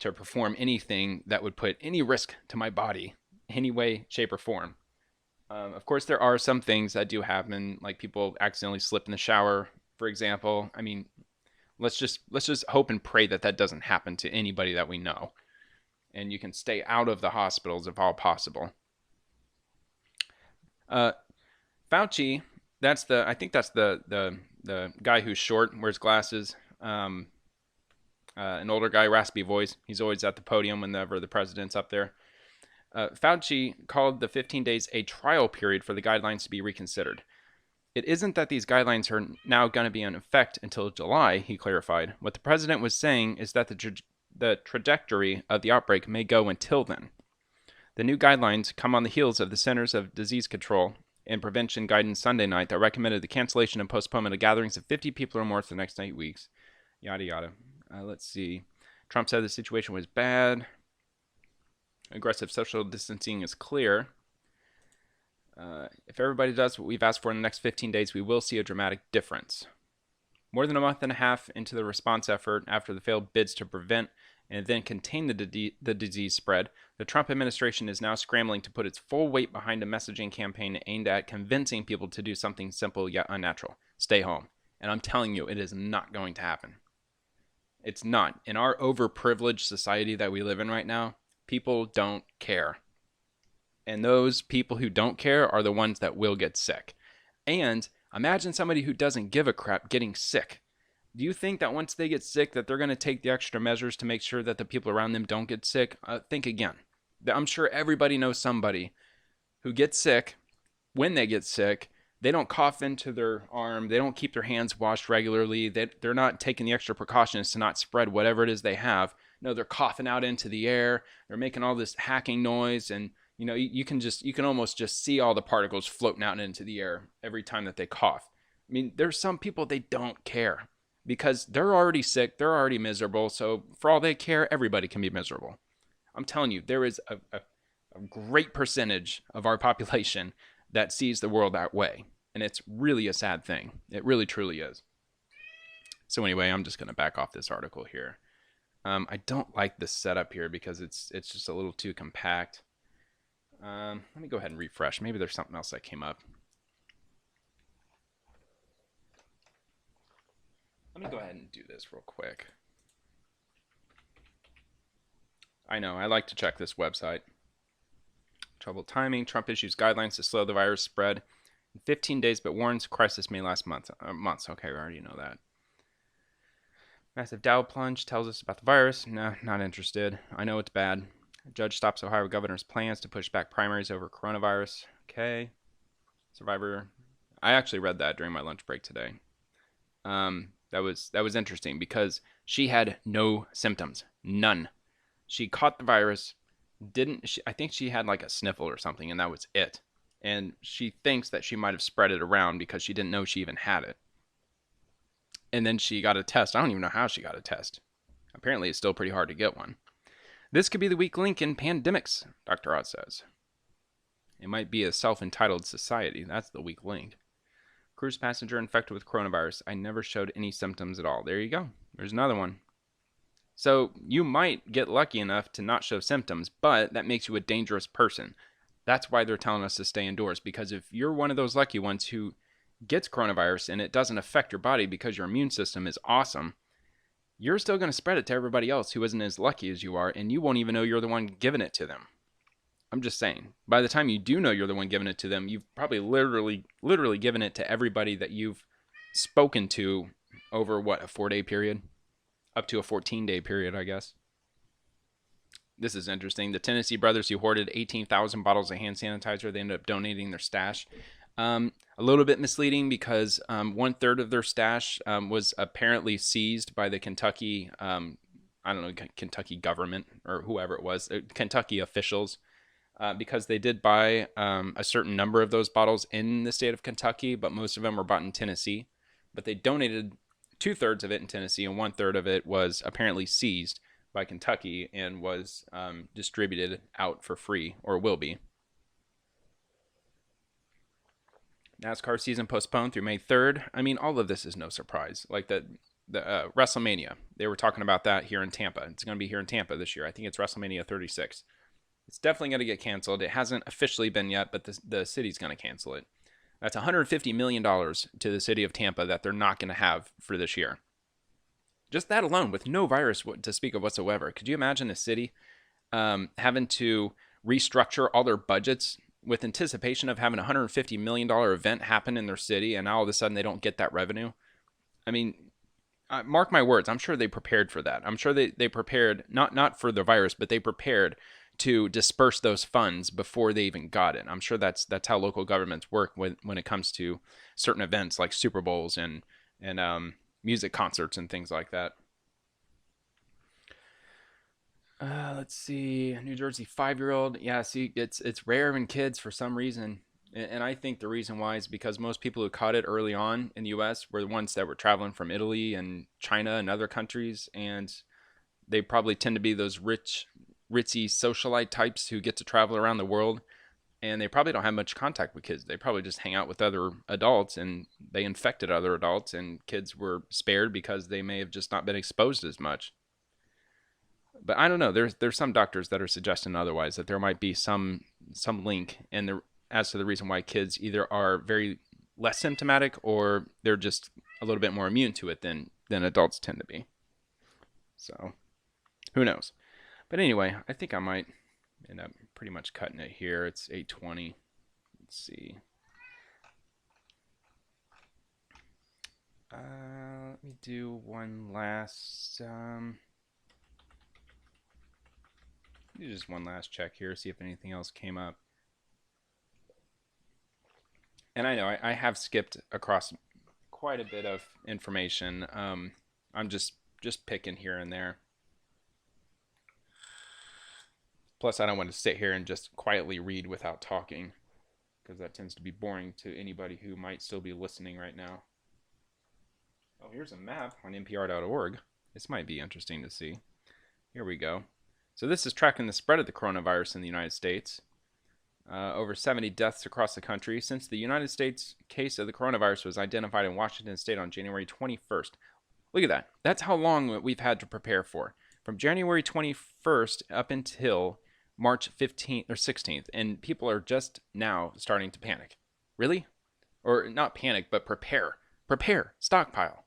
perform anything that would put any risk to my body, any way, shape, or form. Of course, there are some things that do happen, like people accidentally slip in the shower, for example. I mean, let's just hope and pray that that doesn't happen to anybody that we know, and you can stay out of the hospitals if all possible. Fauci, I think that's the guy who's short, wears glasses, an older guy, raspy voice. He's always at the podium whenever the president's up there. Fauci called the 15 days a trial period for the guidelines to be reconsidered. It isn't that these guidelines are now going to be in effect until July, he clarified. What the president was saying is that the trajectory of the outbreak may go until then. The new guidelines come on the heels of the Centers of Disease Control and Prevention guidance Sunday night that recommended the cancellation and postponement of gatherings of 50 people or more for the next 8 weeks. Yada, yada. Let's see. Trump said the situation was bad. Aggressive social distancing is clear. If everybody does what we've asked for in the next 15 days, we will see a dramatic difference. More than a month and a half into the response effort after the failed bids to prevent and then contain the disease spread, the Trump administration is now scrambling to put its full weight behind a messaging campaign aimed at convincing people to do something simple yet unnatural. Stay home. And I'm telling you, it is not going to happen. It's not. In our overprivileged society that we live in right now, people don't care. And those people who don't care are the ones that will get sick. And imagine somebody who doesn't give a crap getting sick. Do you think that once they get sick that they're going to take the extra measures to make sure that the people around them don't get sick? Think again. I'm sure everybody knows somebody who gets sick. When they get sick, they don't cough into their arm. They don't keep their hands washed regularly. They're not taking the extra precautions to not spread whatever it is they have. No, they're coughing out into the air. They're making all this hacking noise, and you can almost just see all the particles floating out into the air every time that they cough. I mean, there's some people, they don't care because they're already sick, they're already miserable. So for all they care, everybody can be miserable. I'm telling you, there is a great percentage of our population that sees the world that way, and it's really a sad thing. It really truly is. So anyway, I'm just going to back off this article here. I don't like this setup here because it's just a little too compact. Let me go ahead and refresh. Maybe there's something else that came up. Let me go ahead and do this real quick. I know, I like to check this website. Trouble timing. Trump issues guidelines to slow the virus spread in 15 days, but warns crisis may last months. Okay, we already know that. Massive Dow plunge tells us about the virus. No, not interested. I know it's bad. Judge stops Ohio governor's plans to push back primaries over coronavirus. Okay. Survivor. I actually read that during my lunch break today. The That was interesting because she had no symptoms, none. She caught the virus, didn't she, I think she had like a sniffle or something, and that was it. And she thinks that she might have spread it around because she didn't know she even had it. And then she got a test. I don't even know how she got a test. Apparently, it's still pretty hard to get one. This could be the weak link in pandemics, Dr. Oz says. It might be a self-entitled society. That's the weak link. Cruise passenger infected with coronavirus. I never showed any symptoms at all. There you go. There's another one. So you might get lucky enough to not show symptoms, but that makes you a dangerous person. That's why they're telling us to stay indoors, because if you're one of those lucky ones who gets coronavirus and it doesn't affect your body because your immune system is awesome, you're still going to spread it to everybody else who isn't as lucky as you are, and you won't even know you're the one giving it to them. I'm just saying, by the time you do know you're the one giving it to them, you've probably literally given it to everybody that you've spoken to over, what, a 4-day period? Up to a 14-day period, I guess. This is interesting. The Tennessee brothers who hoarded 18,000 bottles of hand sanitizer, they ended up donating their stash. A little bit misleading because 1/3 of their stash was apparently seized by the Kentucky, I don't know, Kentucky government or whoever it was, Kentucky officials. Because they did buy a certain number of those bottles in the state of Kentucky, but most of them were bought in Tennessee. But they donated 2/3 of it in Tennessee, and 1/3 of it was apparently seized by Kentucky and was distributed out for free, or will be. NASCAR season postponed through May 3rd. I mean, all of this is no surprise. Like the WrestleMania, they were talking about that here in Tampa. It's going to be here in Tampa this year. I think it's WrestleMania 36. It's definitely going to get canceled. It hasn't officially been yet, but the city's going to cancel it. That's $150 million to the city of Tampa that they're not going to have for this year. Just that alone, with no virus to speak of whatsoever. Could you imagine a city having to restructure all their budgets with anticipation of having a $150 million event happen in their city, and now all of a sudden they don't get that revenue? I mean, mark my words, I'm sure they prepared for that. I'm sure they prepared, not for the virus, but they prepared to disperse those funds before they even got it. I'm sure that's how local governments work when it comes to certain events like Super Bowls and music concerts and things like that. Let's see, New Jersey 5-year-old. Yeah, see, it's rare in kids for some reason, and I think the reason why is because most people who caught it early on in the U.S. were the ones that were traveling from Italy and China and other countries, and they probably tend to be those ritzy socialite types who get to travel around the world, and they probably don't have much contact with kids. They probably just hang out with other adults, and they infected other adults, and kids were spared because they may have just not been exposed as much. But I don't know. There's some doctors that are suggesting otherwise, that there might be some link as to the reason why kids either are very less symptomatic or they're just a little bit more immune to it than adults tend to be. So who knows? But anyway, I think I might end up pretty much cutting it here. It's 8:20. Let's see. Let me do one last. Just one last check here, see if anything else came up. And I know I have skipped across quite a bit of information. I'm just picking here and there. Plus, I don't want to sit here and just quietly read without talking, because that tends to be boring to anybody who might still be listening right now. Oh, here's a map on npr.org. This might be interesting to see. Here we go. So this is tracking the spread of the coronavirus in the United States. Over 70 deaths across the country since the United States case of the coronavirus was identified in Washington State on January 21st. Look at that. That's how long we've had to prepare for. From January 21st up until March 15th or 16th, and people are just now starting to panic. Really? Or not panic, but prepare. Prepare. Stockpile.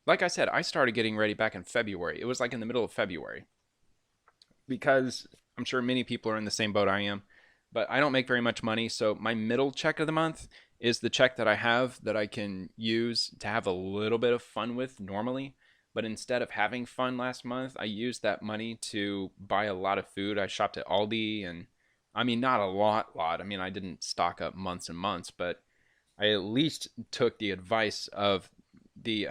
Like I said, I started getting ready back in February. It was like in the middle of February. Because I'm sure many people are in the same boat I am. But I don't make very much money, so my middle check of the month is the check that I have that I can use to have a little bit of fun with normally. But instead of having fun last month, I used that money to buy a lot of food. I shopped at Aldi, and I mean, not a lot. I mean, I didn't stock up months and months, but I at least took the advice of the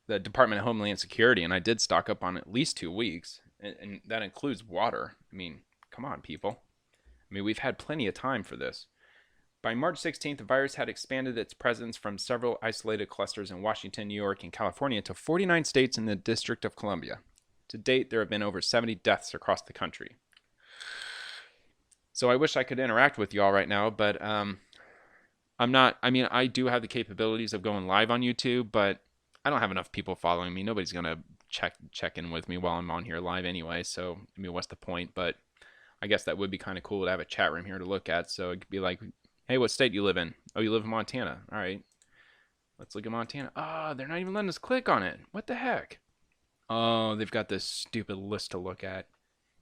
the Department of Homeland Security, and I did stock up on at least 2 weeks, and that includes water. I mean, come on, people. I mean, we've had plenty of time for this. By March 16th, the virus had expanded its presence from several isolated clusters in Washington, New York, and California to 49 states and the District of Columbia. To date, there have been over 70 deaths across the country. So I wish I could interact with you all right now, but I'm not. I mean, I do have the capabilities of going live on YouTube, but I don't have enough people following me. Nobody's gonna check in with me while I'm on here live anyway. So I mean, what's the point? But I guess that would be kind of cool to have a chat room here to look at. So it could be like, hey, what state do you live in? Oh, you live in Montana. All right, let's look at Montana. Ah, they're not even letting us click on it. What the heck? Oh, they've got this stupid list to look at.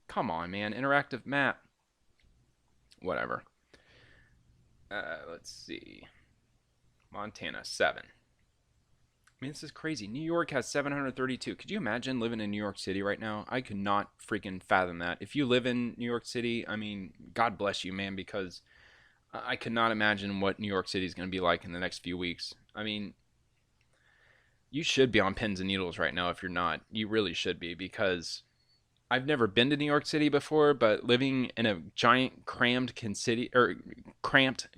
Come on, man. Interactive map. Whatever. Let's see. Montana, 7. I mean, this is crazy. New York has 732. Could you imagine living in New York City right now? I could not freaking fathom that. If you live in New York City, I mean, God bless you, man, because I could not imagine what New York City is going to be like in the next few weeks. I mean, you should be on pins and needles right now if you're not. You really should be, because I've never been to New York City before, but living in a giant cramped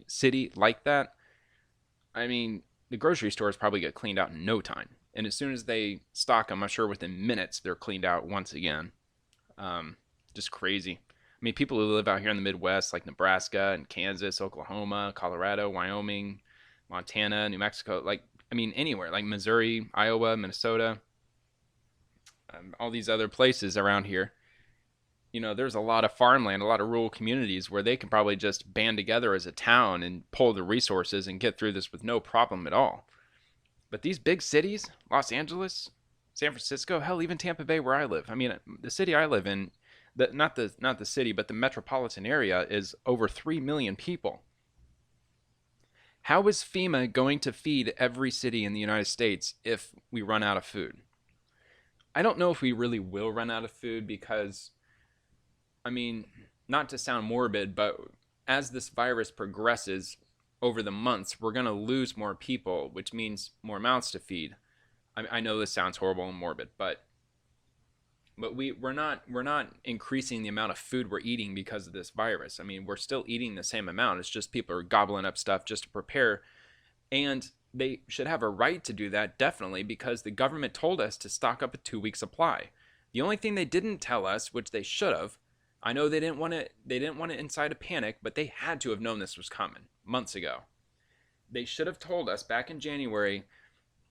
city like that, I mean, the grocery stores probably get cleaned out in no time. And as soon as they stock them, I'm sure within minutes they're cleaned out once again. Just crazy. I mean, people who live out here in the Midwest, like Nebraska and Kansas, Oklahoma, Colorado, Wyoming, Montana, New Mexico, like, I mean, anywhere, like Missouri, Iowa, Minnesota, all these other places around here. You know, there's a lot of farmland, a lot of rural communities where they can probably just band together as a town and pull the resources and get through this with no problem at all. But these big cities, Los Angeles, San Francisco, hell, even Tampa Bay, where I live. I mean, the city I live in, not the city, but the metropolitan area is over 3 million people. How is FEMA going to feed every city in the United States if we run out of food? I don't know if we really will run out of food because, I mean, not to sound morbid, but as this virus progresses over the months, we're going to lose more people, which means more mouths to feed. I know this sounds horrible and morbid, but we're not increasing the amount of food we're eating because of this virus. I mean, we're still eating the same amount. It's just people are gobbling up stuff just to prepare, and they should have a right to do that, definitely, because the government told us to stock up a 2-week supply. The only thing they didn't tell us, which they should have, I know they didn't want to incite a panic, but they had to have known this was coming months ago. They should have told us back in January,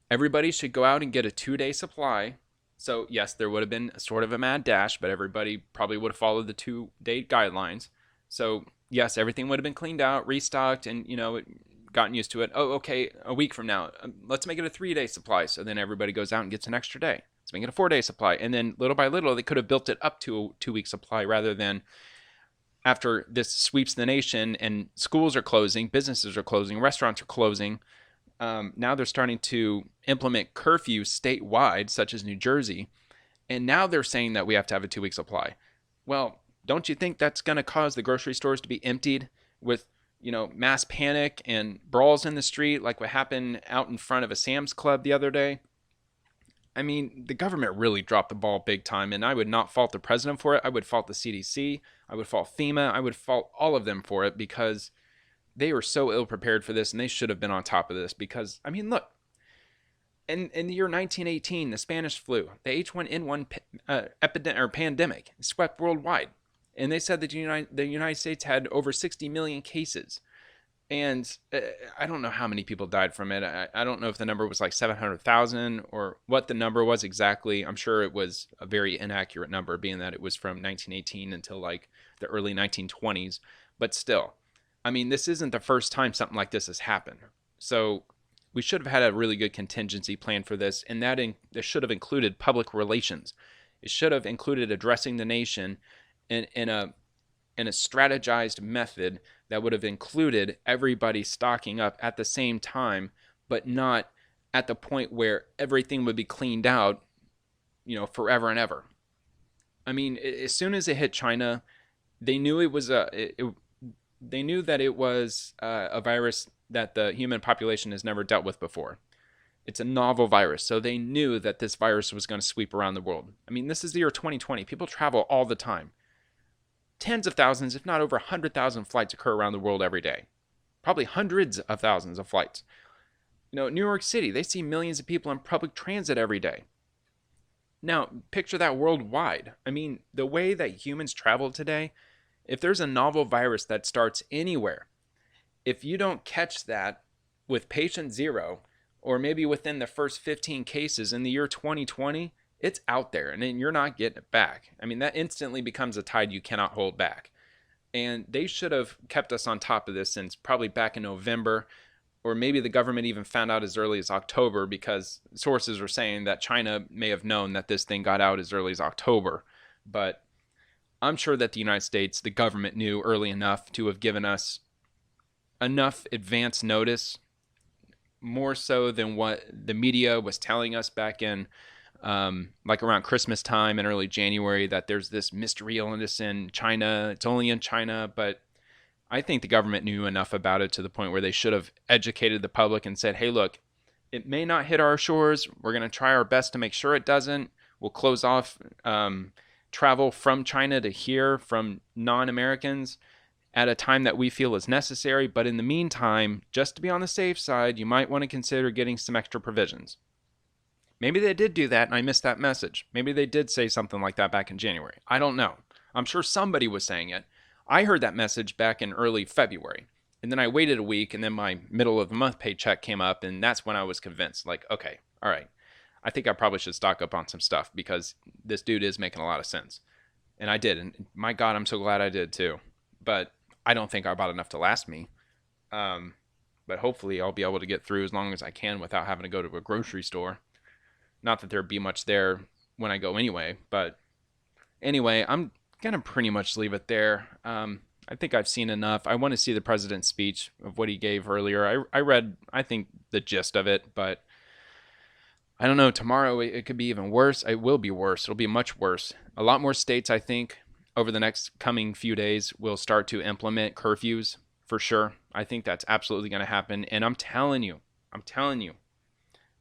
everybody should go out and get a 2-day supply. So yes, there would have been sort of a mad dash, but everybody probably would have followed the 2-day guidelines. So yes, everything would have been cleaned out, restocked, and gotten used to it. Oh, okay, a week from now, let's make it a 3-day supply. So then everybody goes out and gets an extra day. Let's make it a 4-day supply. And then little by little, they could have built it up to a 2-week supply rather than after this sweeps the nation and schools are closing, businesses are closing, restaurants are closing. Now they're starting to implement curfews statewide, such as New Jersey. And now they're saying that we have to have a 2-week supply. Well, don't you think that's going to cause the grocery stores to be emptied with mass panic and brawls in the street like what happened out in front of a Sam's Club the other day? I mean, the government really dropped the ball big time, and I would not fault the president for it. I would fault the CDC. I would fault FEMA. I would fault all of them for it because they were so ill prepared for this, and they should have been on top of this because, I mean, look, in the year 1918, the Spanish flu, the H1N1 epidemic or pandemic swept worldwide. And they said that the United States had over 60 million cases. And I don't know how many people died from it. I don't know if the number was like 700,000 or what the number was exactly. I'm sure it was a very inaccurate number, being that it was from 1918 until like the early 1920s. But still, I mean, this isn't the first time something like this has happened. So we should have had a really good contingency plan for this. And this should have included public relations. It should have included addressing the nation in a strategized method that would have included everybody stocking up at the same time, but not at the point where everything would be cleaned out, forever and ever. I mean, as soon as it hit China, they knew they knew that it was a virus that the human population has never dealt with before. It's a novel virus, so they knew that this virus was going to sweep around the world. I mean, this is the year 2020. People travel all the time. Tens of thousands, if not over 100,000 flights occur around the world every day. Probably hundreds of thousands of flights. New York City, they see millions of people on public transit every day. Now, picture that worldwide. I mean, the way that humans travel today, if there's a novel virus that starts anywhere, if you don't catch that with patient zero, or maybe within the first 15 cases in the year 2020, it's out there and then you're not getting it back. I mean, that instantly becomes a tide you cannot hold back. And they should have kept us on top of this since probably back in November, or maybe the government even found out as early as October, because sources are saying that China may have known that this thing got out as early as October. But I'm sure that the United States, the government, knew early enough to have given us enough advance notice, more so than what the media was telling us back in like around Christmas time and early January, that there's this mystery illness in China. It's only in China. But I think the government knew enough about it to the point where they should have educated the public and said, hey, look, it may not hit our shores. We're going to try our best to make sure it doesn't. We'll close off travel from China to here from non-Americans at a time that we feel is necessary. But in the meantime, just to be on the safe side, you might want to consider getting some extra provisions. Maybe they did do that and I missed that message. Maybe they did say something like that back in January. I don't know. I'm sure somebody was saying it. I heard that message back in early February. And then I waited a week, and then my middle of the month paycheck came up, and that's when I was convinced, like, okay, all right, I think I probably should stock up on some stuff because this dude is making a lot of sense. And I did. And my God, I'm so glad I did too. But I don't think I bought enough to last me. But hopefully I'll be able to get through as long as I can without having to go to a grocery store. Not that there'd be much there when I go anyway. But anyway, I'm going to pretty much leave it there. I think I've seen enough. I want to see the president's speech of what he gave earlier. I read, I think, the gist of it, but I don't know. Tomorrow it could be even worse. It will be worse. It'll be much worse. A lot more states, I think, over the next coming few days will start to implement curfews for sure. I think that's absolutely going to happen. And I'm telling you,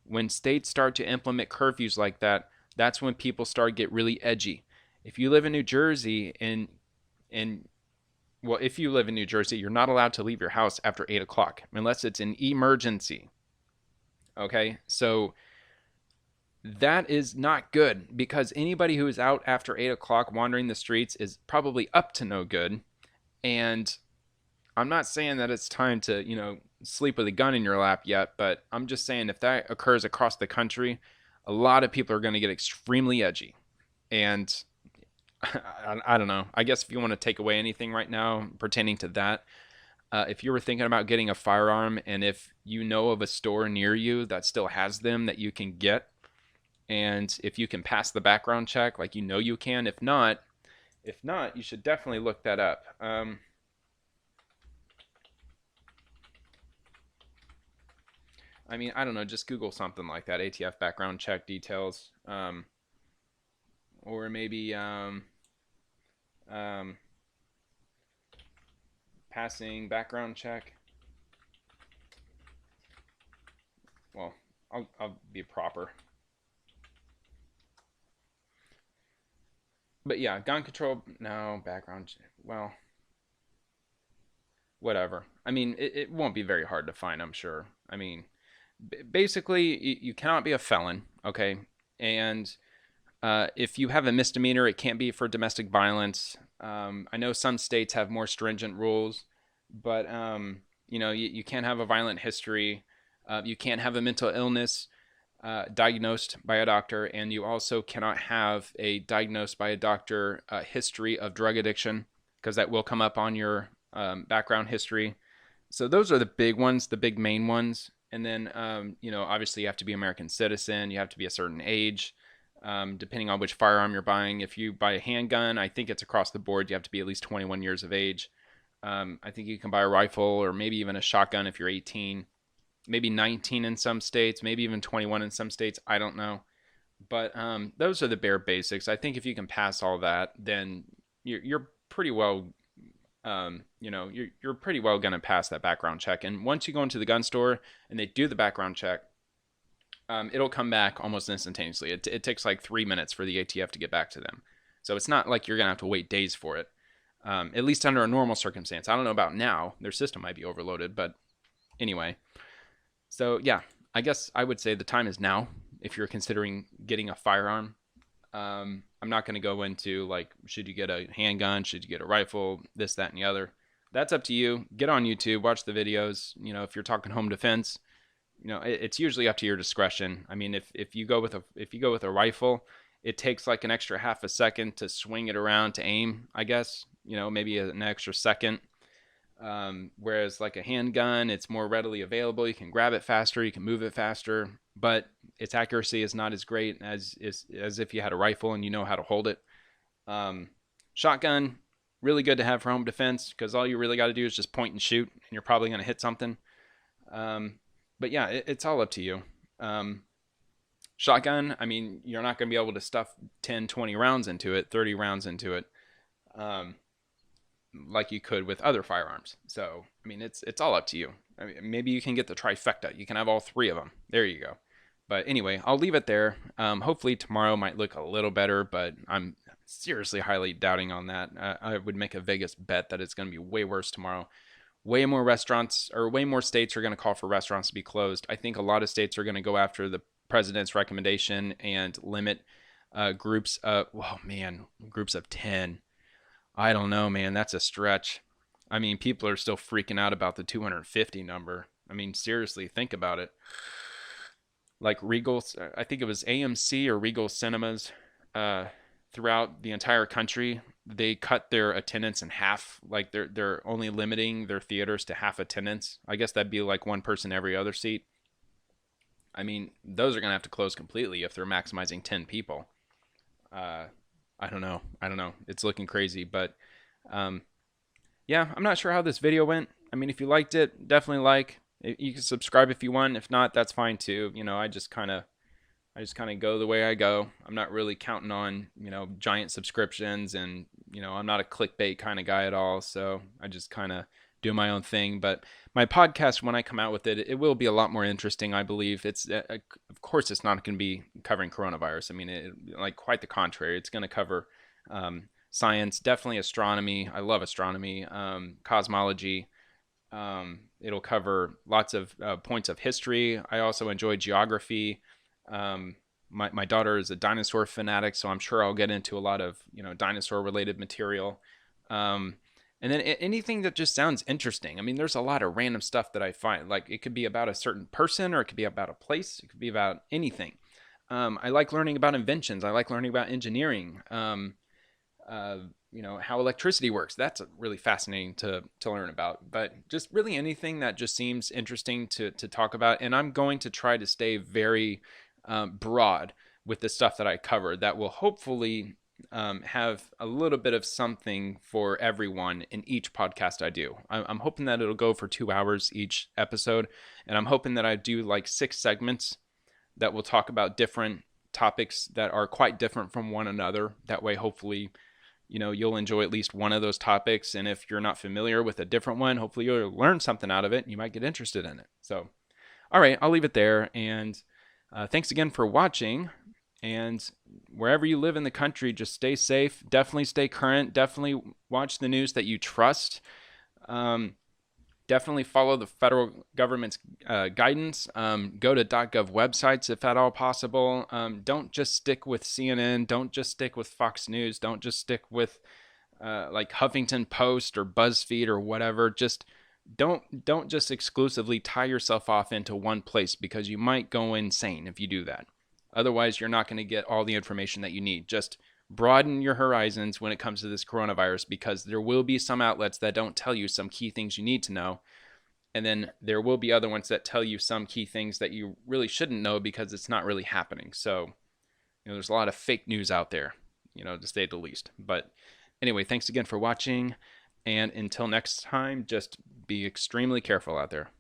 when states start to implement curfews like that, that's when people start to get really edgy. If you live in New Jersey if you live in New Jersey, you're not allowed to leave your house after 8 o'clock unless it's an emergency. Okay, so that is not good, because anybody who is out after 8 o'clock wandering the streets is probably up to no good. And I'm not saying that it's time to, sleep with a gun in your lap yet, but I'm just saying if that occurs across the country, a lot of people are going to get extremely edgy. And I don't know. I guess if you want to take away anything right now pertaining to that, if you were thinking about getting a firearm, and if you know of a store near you that still has them that you can get, and if you can pass the background check, like you can. If not, you should definitely look that up. I mean, I don't know. Just Google something like that: ATF background check details, or maybe passing background check. Well, I'll be proper. But yeah, gun control, no, background, well, whatever. I mean, it won't be very hard to find, I'm sure. I mean, basically, you cannot be a felon, okay? And if you have a misdemeanor, it can't be for domestic violence. I know some states have more stringent rules, but you can't have a violent history. You can't have a mental illness diagnosed by a doctor, and you also cannot have a diagnosed by a doctor history of drug addiction, because that will come up on your background history. So those are the big ones, the big main ones. And then, obviously you have to be an American citizen. You have to be a certain age, depending on which firearm you're buying. If you buy a handgun, I think it's across the board. You have to be at least 21 years of age. I think you can buy a rifle or maybe even a shotgun if you're 18, maybe 19 in some states, maybe even 21 in some states. I don't know. But those are the bare basics. I think if you can pass all that, then you're pretty well, you're pretty well going to pass that background check. And once you go into the gun store and they do the background check, it'll come back almost instantaneously. It takes like 3 minutes for the ATF to get back to them. So it's not like you're going to have to wait days for it, at least under a normal circumstance. I don't know about now. Their system might be overloaded, but anyway. So yeah, I guess I would say the time is now if you're considering getting a firearm. I'm not going to go into like, should you get a handgun? Should you get a rifle? This, that, and the other. That's up to you. Get on YouTube, watch the videos. If you're talking home defense, it's usually up to your discretion. I mean, if you go with a rifle, it takes like an extra half a second to swing it around to aim, I guess. Maybe an extra second. Whereas like a handgun, it's more readily available. You can grab it faster, you can move it faster, but its accuracy is not as great as if you had a rifle and you know how to hold it. Shotgun, really good to have for home defense because all you really got to do is just point and shoot, and you're probably going to hit something. But yeah, it's all up to you. Shotgun, I mean, you're not going to be able to stuff 10, 20 rounds into it, 30 rounds into it. Like you could with other firearms. So, I mean, it's all up to you. I mean, maybe you can get the trifecta. You can have all three of them. There you go. But anyway, I'll leave it there. Hopefully tomorrow might look a little better, but I'm seriously highly doubting on that. I would make a Vegas bet that it's going to be way worse tomorrow. Way more restaurants or way more states are going to call for restaurants to be closed. I think a lot of states are going to go after the president's recommendation and limit groups of 10. I don't know, man. That's a stretch. I mean, people are still freaking out about the 250 number. I mean, seriously, think about it. Like Regal, I think it was AMC or Regal Cinemas, throughout the entire country, they cut their attendance in half. Like they're only limiting their theaters to half attendance. I guess that'd be like one person every other seat. I mean, those are gonna have to close completely if they're maximizing 10 people. I don't know. It's looking crazy, but yeah, I'm not sure how this video went. I mean, if you liked it, definitely like. You can subscribe if you want. If not, that's fine too. I just kind of go the way I go. I'm not really counting on, giant subscriptions, and I'm not a clickbait kind of guy at all. So I just kind of do my own thing. But my podcast, when I come out with it, it will be a lot more interesting, I believe. It's of course it's not going to be covering coronavirus. I mean, like quite the contrary. It's going to cover science, definitely astronomy. I love astronomy, cosmology. It'll cover lots of points of history. I also enjoy geography. My daughter is a dinosaur fanatic, so I'm sure I'll get into a lot of dinosaur related material. And then anything that just sounds interesting. I mean, there's a lot of random stuff that I find. Like it could be about a certain person, or it could be about a place. It could be about anything. I like learning about inventions. I like learning about engineering. How electricity works. That's really fascinating to learn about. But just really anything that just seems interesting to talk about. And I'm going to try to stay very broad with the stuff that I cover. That will hopefully have a little bit of something for everyone in each podcast I do. I'm hoping that it'll go for 2 hours each episode. And I'm hoping that I do like 6 segments that will talk about different topics that are quite different from one another. That way, hopefully, you'll enjoy at least one of those topics. And if you're not familiar with a different one, hopefully you'll learn something out of it and you might get interested in it. So, all right, I'll leave it there. And thanks again for watching. And wherever you live in the country, just stay safe. Definitely stay current. Definitely watch the news that you trust. Definitely follow the federal government's guidance. Go to .gov websites if at all possible. Don't just stick with CNN. Don't just stick with Fox News. Don't just stick with like Huffington Post or BuzzFeed or whatever. Just don't just exclusively tie yourself off into one place, because you might go insane if you do that. Otherwise, you're not going to get all the information that you need. Just broaden your horizons when it comes to this coronavirus, because there will be some outlets that don't tell you some key things you need to know. And then there will be other ones that tell you some key things that you really shouldn't know because it's not really happening. So, there's a lot of fake news out there, to say the least. But anyway, thanks again for watching. And until next time, just be extremely careful out there.